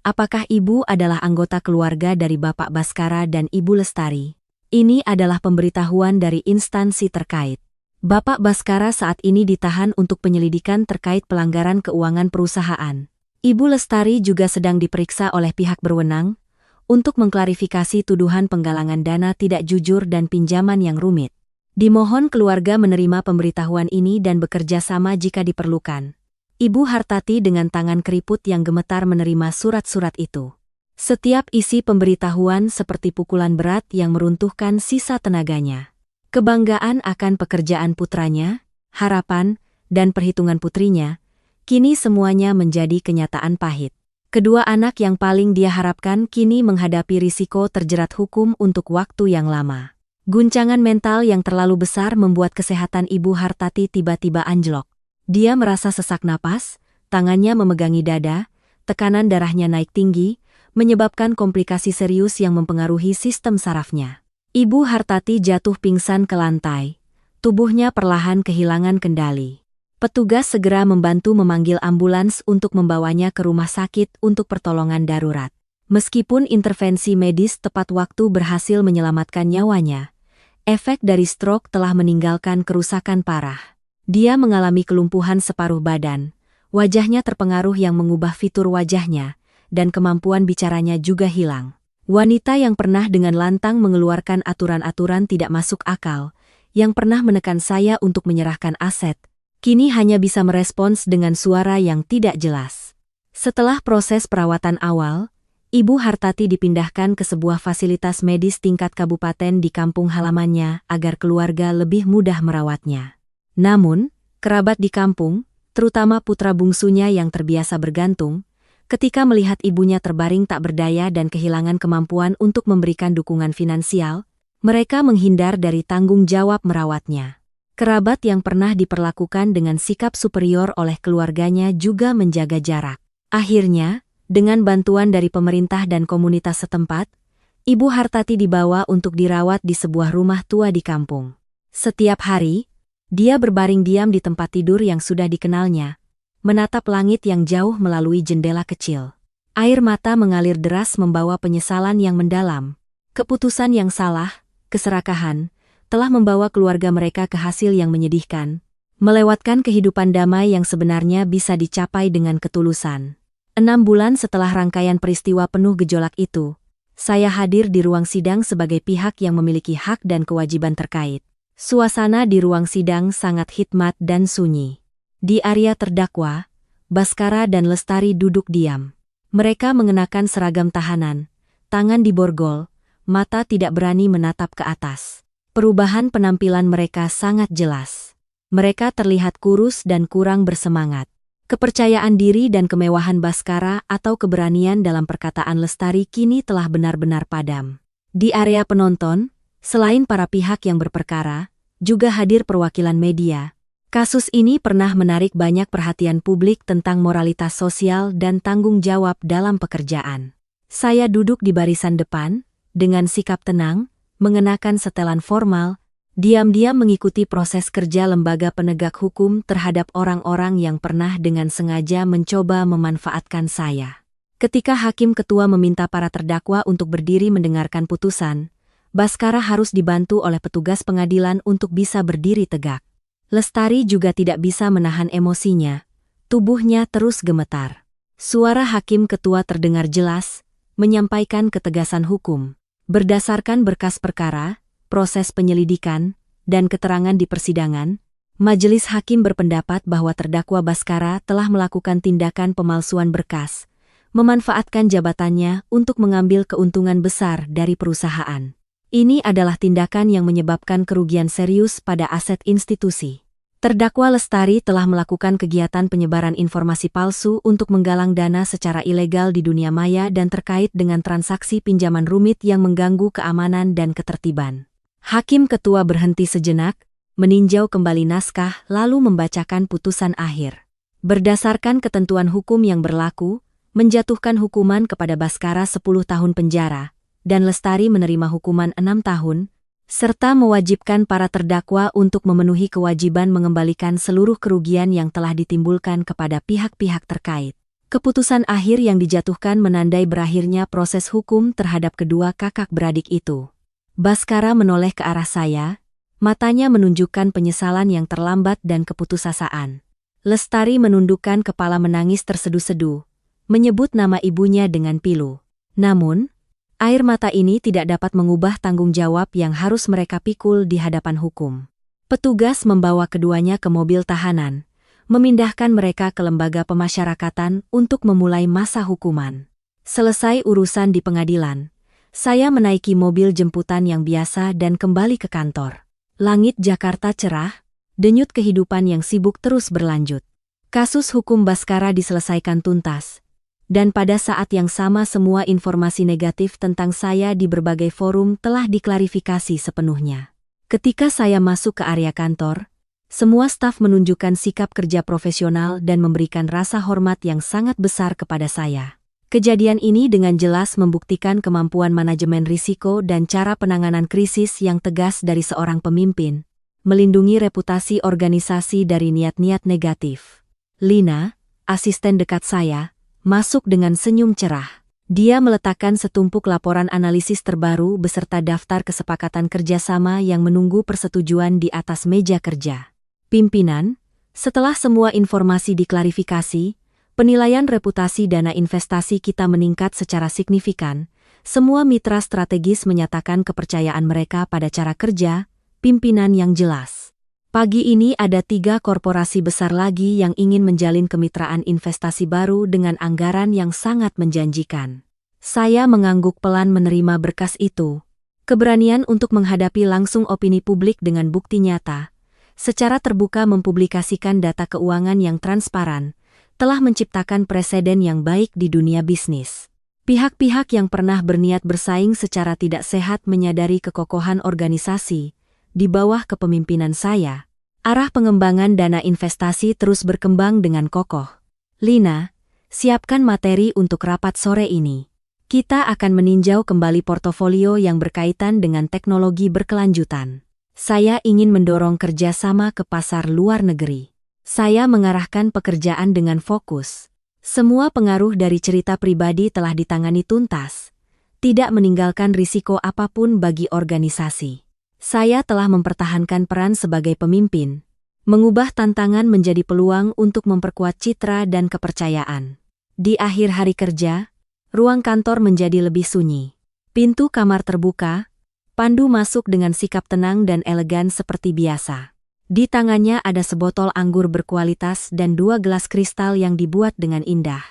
apakah Ibu adalah anggota keluarga dari Bapak Baskara dan Ibu Lestari? Ini adalah pemberitahuan dari instansi terkait. Bapak Baskara saat ini ditahan untuk penyelidikan terkait pelanggaran keuangan perusahaan. Ibu Lestari juga sedang diperiksa oleh pihak berwenang untuk mengklarifikasi tuduhan penggalangan dana tidak jujur dan pinjaman yang rumit. Dimohon keluarga menerima pemberitahuan ini dan bekerja sama jika diperlukan." Ibu Hartati dengan tangan keriput yang gemetar menerima surat-surat itu. Setiap isi pemberitahuan seperti pukulan berat yang meruntuhkan sisa tenaganya. Kebanggaan akan pekerjaan putranya, harapan, dan perhitungan putrinya, kini semuanya menjadi kenyataan pahit. Kedua anak yang paling dia harapkan kini menghadapi risiko terjerat hukum untuk waktu yang lama. Guncangan mental yang terlalu besar membuat kesehatan Ibu Hartati tiba-tiba anjlok. Dia merasa sesak napas, tangannya memegangi dada, tekanan darahnya naik tinggi, menyebabkan komplikasi serius yang mempengaruhi sistem sarafnya. Ibu Hartati jatuh pingsan ke lantai, tubuhnya perlahan kehilangan kendali. Petugas segera membantu memanggil ambulans untuk membawanya ke rumah sakit untuk pertolongan darurat. Meskipun intervensi medis tepat waktu berhasil menyelamatkan nyawanya, efek dari stroke telah meninggalkan kerusakan parah. Dia mengalami kelumpuhan separuh badan, wajahnya terpengaruh yang mengubah fitur wajahnya, dan kemampuan bicaranya juga hilang. Wanita yang pernah dengan lantang mengeluarkan aturan-aturan tidak masuk akal, yang pernah menekan saya untuk menyerahkan aset, kini hanya bisa merespons dengan suara yang tidak jelas. Setelah proses perawatan awal, Ibu Hartati dipindahkan ke sebuah fasilitas medis tingkat kabupaten di kampung halamannya agar keluarga lebih mudah merawatnya. Namun, kerabat di kampung, terutama putra bungsunya yang terbiasa bergantung, ketika melihat ibunya terbaring tak berdaya dan kehilangan kemampuan untuk memberikan dukungan finansial, mereka menghindar dari tanggung jawab merawatnya. Kerabat yang pernah diperlakukan dengan sikap superior oleh keluarganya juga menjaga jarak. Akhirnya, dengan bantuan dari pemerintah dan komunitas setempat, Ibu Hartati dibawa untuk dirawat di sebuah rumah tua di kampung. Setiap hari, dia berbaring diam di tempat tidur yang sudah dikenalnya, menatap langit yang jauh melalui jendela kecil. Air mata mengalir deras membawa penyesalan yang mendalam. Keputusan yang salah, keserakahan, telah membawa keluarga mereka ke hasil yang menyedihkan, melewatkan kehidupan damai yang sebenarnya bisa dicapai dengan ketulusan. 6 bulan setelah rangkaian peristiwa penuh gejolak itu, saya hadir di ruang sidang sebagai pihak yang memiliki hak dan kewajiban terkait. Suasana di ruang sidang sangat khidmat dan sunyi. Di area terdakwa, Baskara dan Lestari duduk diam. Mereka mengenakan seragam tahanan, tangan diborgol, mata tidak berani menatap ke atas. Perubahan penampilan mereka sangat jelas. Mereka terlihat kurus dan kurang bersemangat. Kepercayaan diri dan kemewahan Baskara atau keberanian dalam perkataan Lestari kini telah benar-benar padam. Di area penonton, selain para pihak yang berperkara, juga hadir perwakilan media. Kasus ini pernah menarik banyak perhatian publik tentang moralitas sosial dan tanggung jawab dalam pekerjaan. Saya duduk di barisan depan, dengan sikap tenang, mengenakan setelan formal, diam-diam mengikuti proses kerja lembaga penegak hukum terhadap orang-orang yang pernah dengan sengaja mencoba memanfaatkan saya. Ketika hakim ketua meminta para terdakwa untuk berdiri mendengarkan putusan, Baskara harus dibantu oleh petugas pengadilan untuk bisa berdiri tegak. Lestari juga tidak bisa menahan emosinya. Tubuhnya terus gemetar. Suara hakim ketua terdengar jelas, menyampaikan ketegasan hukum. Berdasarkan berkas perkara, proses penyelidikan, dan keterangan di persidangan, majelis hakim berpendapat bahwa terdakwa Baskara telah melakukan tindakan pemalsuan berkas, memanfaatkan jabatannya untuk mengambil keuntungan besar dari perusahaan. Ini adalah tindakan yang menyebabkan kerugian serius pada aset institusi. Terdakwa Lestari telah melakukan kegiatan penyebaran informasi palsu untuk menggalang dana secara ilegal di dunia maya dan terkait dengan transaksi pinjaman rumit yang mengganggu keamanan dan ketertiban. Hakim ketua berhenti sejenak, meninjau kembali naskah lalu membacakan putusan akhir. Berdasarkan ketentuan hukum yang berlaku, menjatuhkan hukuman kepada Baskara 10 tahun penjara, dan Lestari menerima hukuman 6 tahun, serta mewajibkan para terdakwa untuk memenuhi kewajiban mengembalikan seluruh kerugian yang telah ditimbulkan kepada pihak-pihak terkait. Keputusan akhir yang dijatuhkan menandai berakhirnya proses hukum terhadap kedua kakak beradik itu. Baskara menoleh ke arah saya, matanya menunjukkan penyesalan yang terlambat dan keputusasaan. Lestari menundukkan kepala menangis terseduh-seduh, menyebut nama ibunya dengan pilu. Namun, air mata ini tidak dapat mengubah tanggung jawab yang harus mereka pikul di hadapan hukum. Petugas membawa keduanya ke mobil tahanan, memindahkan mereka ke lembaga pemasyarakatan untuk memulai masa hukuman. Selesai urusan di pengadilan, saya menaiki mobil jemputan yang biasa dan kembali ke kantor. Langit Jakarta cerah, denyut kehidupan yang sibuk terus berlanjut. Kasus hukum Baskara diselesaikan tuntas. Dan pada saat yang sama semua informasi negatif tentang saya di berbagai forum telah diklarifikasi sepenuhnya. Ketika saya masuk ke area kantor, semua staf menunjukkan sikap kerja profesional dan memberikan rasa hormat yang sangat besar kepada saya. Kejadian ini dengan jelas membuktikan kemampuan manajemen risiko dan cara penanganan krisis yang tegas dari seorang pemimpin, melindungi reputasi organisasi dari niat-niat negatif. Lina, asisten dekat saya, masuk dengan senyum cerah. Dia meletakkan setumpuk laporan analisis terbaru beserta daftar kesepakatan kerjasama yang menunggu persetujuan di atas meja kerja. Pimpinan, setelah semua informasi diklarifikasi, penilaian reputasi dana investasi kita meningkat secara signifikan. Semua mitra strategis menyatakan kepercayaan mereka pada cara kerja, pimpinan yang jelas. Pagi ini ada 3 korporasi besar lagi yang ingin menjalin kemitraan investasi baru dengan anggaran yang sangat menjanjikan. Saya mengangguk pelan menerima berkas itu. Keberanian untuk menghadapi langsung opini publik dengan bukti nyata, secara terbuka mempublikasikan data keuangan yang transparan, telah menciptakan preseden yang baik di dunia bisnis. Pihak-pihak yang pernah berniat bersaing secara tidak sehat menyadari kekokohan organisasi. Di bawah kepemimpinan saya, arah pengembangan dana investasi terus berkembang dengan kokoh. Lina, siapkan materi untuk rapat sore ini. Kita akan meninjau kembali portofolio yang berkaitan dengan teknologi berkelanjutan. Saya ingin mendorong kerjasama ke pasar luar negeri. Saya mengarahkan pekerjaan dengan fokus. Semua pengaruh dari cerita pribadi telah ditangani tuntas, tidak meninggalkan risiko apapun bagi organisasi. Saya telah mempertahankan peran sebagai pemimpin, mengubah tantangan menjadi peluang untuk memperkuat citra dan kepercayaan. Di akhir hari kerja, ruang kantor menjadi lebih sunyi. Pintu kamar terbuka, Pandu masuk dengan sikap tenang dan elegan seperti biasa. Di tangannya ada sebotol anggur berkualitas dan 2 gelas kristal yang dibuat dengan indah.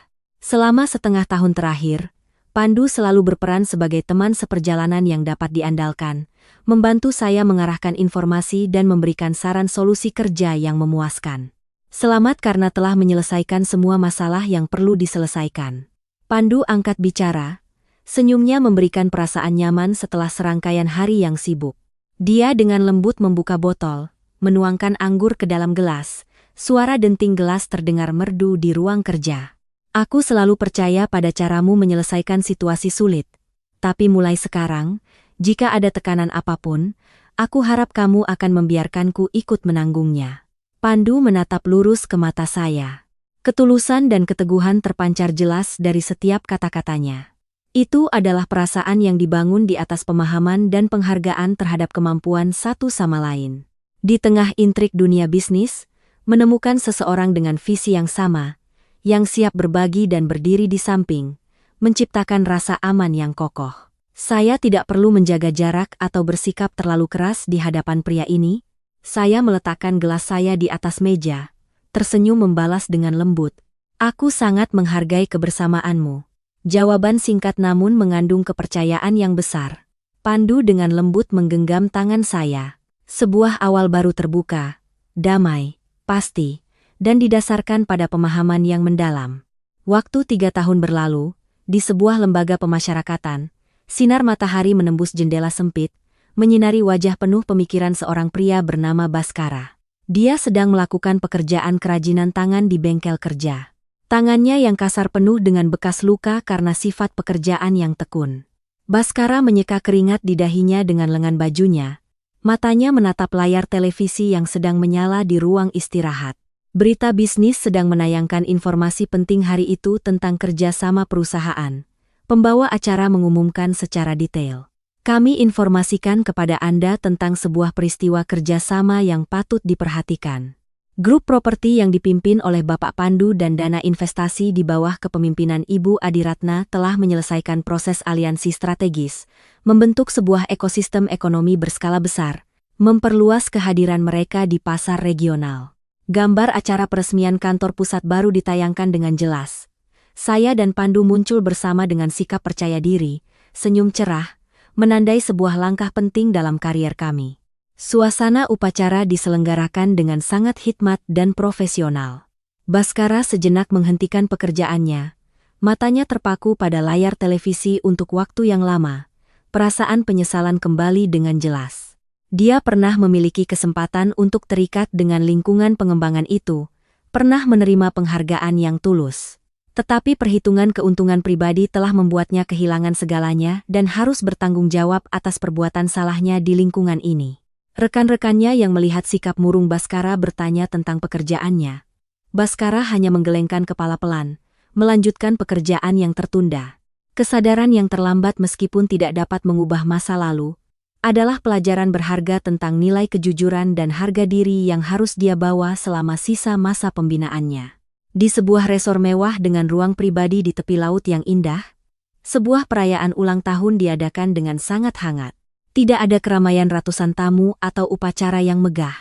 Selama setengah tahun terakhir, Pandu selalu berperan sebagai teman seperjalanan yang dapat diandalkan, membantu saya mengarahkan informasi dan memberikan saran solusi kerja yang memuaskan. Selamat karena telah menyelesaikan semua masalah yang perlu diselesaikan. Pandu angkat bicara, senyumnya memberikan perasaan nyaman setelah serangkaian hari yang sibuk. Dia dengan lembut membuka botol, menuangkan anggur ke dalam gelas, suara denting gelas terdengar merdu di ruang kerja. Aku selalu percaya pada caramu menyelesaikan situasi sulit. Tapi mulai sekarang, jika ada tekanan apapun, Aku harap kamu akan membiarkanku ikut menanggungnya. Pandu menatap lurus ke mata saya. Ketulusan dan keteguhan terpancar jelas dari setiap kata-katanya. Itu adalah perasaan yang dibangun di atas pemahaman dan penghargaan terhadap kemampuan satu sama lain. Di tengah intrik dunia bisnis, menemukan seseorang dengan visi yang sama, yang siap berbagi dan berdiri di samping, menciptakan rasa aman yang kokoh. Saya tidak perlu menjaga jarak atau bersikap terlalu keras di hadapan pria ini. Saya meletakkan gelas saya di atas meja, tersenyum membalas dengan lembut. Aku sangat menghargai kebersamaanmu. Jawaban singkat namun mengandung kepercayaan yang besar. Pandu dengan lembut menggenggam tangan saya. Sebuah awal baru terbuka, damai, pasti, dan didasarkan pada pemahaman yang mendalam. Waktu 3 tahun berlalu, di sebuah lembaga pemasyarakatan, sinar matahari menembus jendela sempit, menyinari wajah penuh pemikiran seorang pria bernama Baskara. Dia sedang melakukan pekerjaan kerajinan tangan di bengkel kerja. Tangannya yang kasar penuh dengan bekas luka karena sifat pekerjaan yang tekun. Baskara menyeka keringat di dahinya dengan lengan bajunya. Matanya menatap layar televisi yang sedang menyala di ruang istirahat. Berita bisnis sedang menayangkan informasi penting hari itu tentang kerjasama perusahaan. Pembawa acara mengumumkan secara detail. Kami informasikan kepada Anda tentang sebuah peristiwa kerjasama yang patut diperhatikan. Grup properti yang dipimpin oleh Bapak Pandu dan dana investasi di bawah kepemimpinan Ibu Adiratna telah menyelesaikan proses aliansi strategis, membentuk sebuah ekosistem ekonomi berskala besar, memperluas kehadiran mereka di pasar regional. Gambar acara peresmian kantor pusat baru ditayangkan dengan jelas. Saya dan Pandu muncul bersama dengan sikap percaya diri, senyum cerah, menandai sebuah langkah penting dalam karier kami. Suasana upacara diselenggarakan dengan sangat hikmat dan profesional. Baskara sejenak menghentikan pekerjaannya. Matanya terpaku pada layar televisi untuk waktu yang lama. Perasaan penyesalan kembali dengan jelas. Dia pernah memiliki kesempatan untuk terikat dengan lingkungan pengembangan itu, pernah menerima penghargaan yang tulus. Tetapi perhitungan keuntungan pribadi telah membuatnya kehilangan segalanya dan harus bertanggung jawab atas perbuatan salahnya di lingkungan ini. Rekan-rekannya yang melihat sikap murung Baskara bertanya tentang pekerjaannya. Baskara hanya menggelengkan kepala pelan, melanjutkan pekerjaan yang tertunda. Kesadaran yang terlambat meskipun tidak dapat mengubah masa lalu, adalah pelajaran berharga tentang nilai kejujuran dan harga diri yang harus dia bawa selama sisa masa pembinaannya. Di sebuah resor mewah dengan ruang pribadi di tepi laut yang indah, sebuah perayaan ulang tahun diadakan dengan sangat hangat. Tidak ada keramaian ratusan tamu atau upacara yang megah.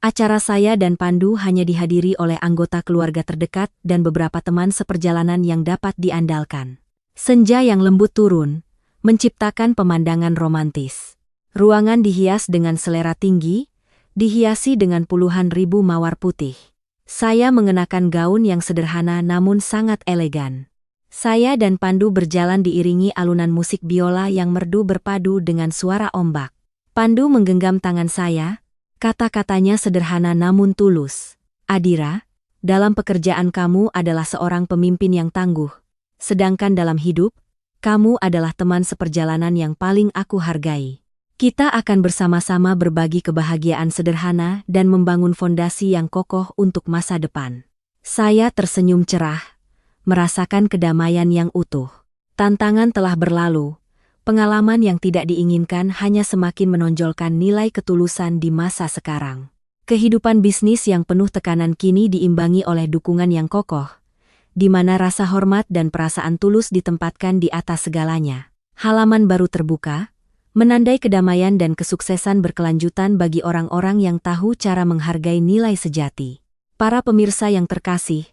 Acara saya dan Pandu hanya dihadiri oleh anggota keluarga terdekat dan beberapa teman seperjalanan yang dapat diandalkan. Senja yang lembut turun, menciptakan pemandangan romantis. Ruangan dihias dengan selera tinggi, dihiasi dengan puluhan ribu mawar putih. Saya mengenakan gaun yang sederhana namun sangat elegan. Saya dan Pandu berjalan diiringi alunan musik biola yang merdu berpadu dengan suara ombak. Pandu menggenggam tangan saya, kata-katanya sederhana namun tulus. Adira, dalam pekerjaan kamu adalah seorang pemimpin yang tangguh. Sedangkan dalam hidup, kamu adalah teman seperjalanan yang paling aku hargai. Kita akan bersama-sama berbagi kebahagiaan sederhana dan membangun fondasi yang kokoh untuk masa depan. Saya tersenyum cerah, merasakan kedamaian yang utuh. Tantangan telah berlalu, pengalaman yang tidak diinginkan hanya semakin menonjolkan nilai ketulusan di masa sekarang. Kehidupan bisnis yang penuh tekanan kini diimbangi oleh dukungan yang kokoh, di mana rasa hormat dan perasaan tulus ditempatkan di atas segalanya. Halaman baru terbuka, menandai kedamaian dan kesuksesan berkelanjutan bagi orang-orang yang tahu cara menghargai nilai sejati. Para pemirsa yang terkasih,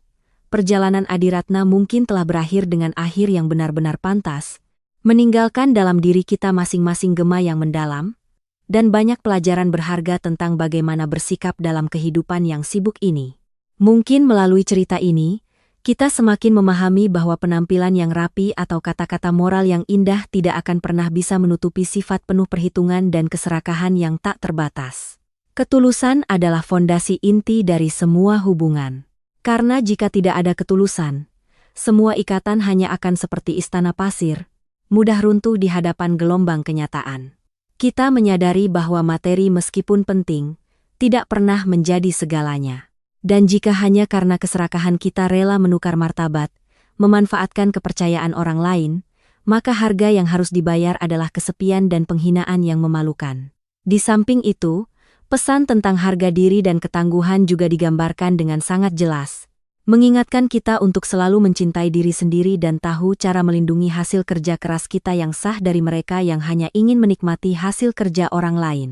perjalanan Adiratna mungkin telah berakhir dengan akhir yang benar-benar pantas, meninggalkan dalam diri kita masing-masing gema yang mendalam, dan banyak pelajaran berharga tentang bagaimana bersikap dalam kehidupan yang sibuk ini. Mungkin melalui cerita ini, kita semakin memahami bahwa penampilan yang rapi atau kata-kata moral yang indah tidak akan pernah bisa menutupi sifat penuh perhitungan dan keserakahan yang tak terbatas. Ketulusan adalah fondasi inti dari semua hubungan. Karena jika tidak ada ketulusan, semua ikatan hanya akan seperti istana pasir, mudah runtuh di hadapan gelombang kenyataan. Kita menyadari bahwa materi meskipun penting, tidak pernah menjadi segalanya. Dan jika hanya karena keserakahan kita rela menukar martabat, memanfaatkan kepercayaan orang lain, maka harga yang harus dibayar adalah kesepian dan penghinaan yang memalukan. Di samping itu, pesan tentang harga diri dan ketangguhan juga digambarkan dengan sangat jelas, mengingatkan kita untuk selalu mencintai diri sendiri dan tahu cara melindungi hasil kerja keras kita yang sah dari mereka yang hanya ingin menikmati hasil kerja orang lain.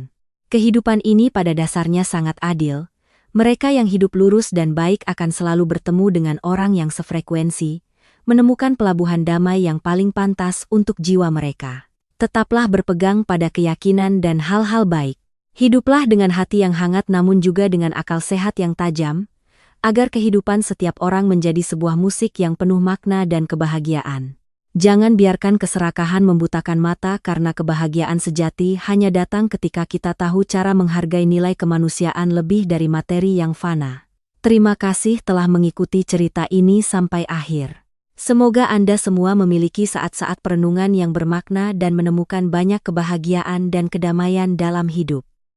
Kehidupan ini pada dasarnya sangat adil. Mereka yang hidup lurus dan baik akan selalu bertemu dengan orang yang sefrekuensi, menemukan pelabuhan damai yang paling pantas untuk jiwa mereka. Tetaplah berpegang pada keyakinan dan hal-hal baik. Hiduplah dengan hati yang hangat namun juga dengan akal sehat yang tajam, agar kehidupan setiap orang menjadi sebuah musik yang penuh makna dan kebahagiaan. Jangan biarkan keserakahan membutakan mata karena kebahagiaan sejati hanya datang ketika kita tahu cara menghargai nilai kemanusiaan lebih dari materi yang fana. Terima kasih telah mengikuti cerita ini sampai akhir. Semoga Anda semua memiliki saat-saat perenungan yang bermakna dan menemukan banyak kebahagiaan dan kedamaian dalam hidup.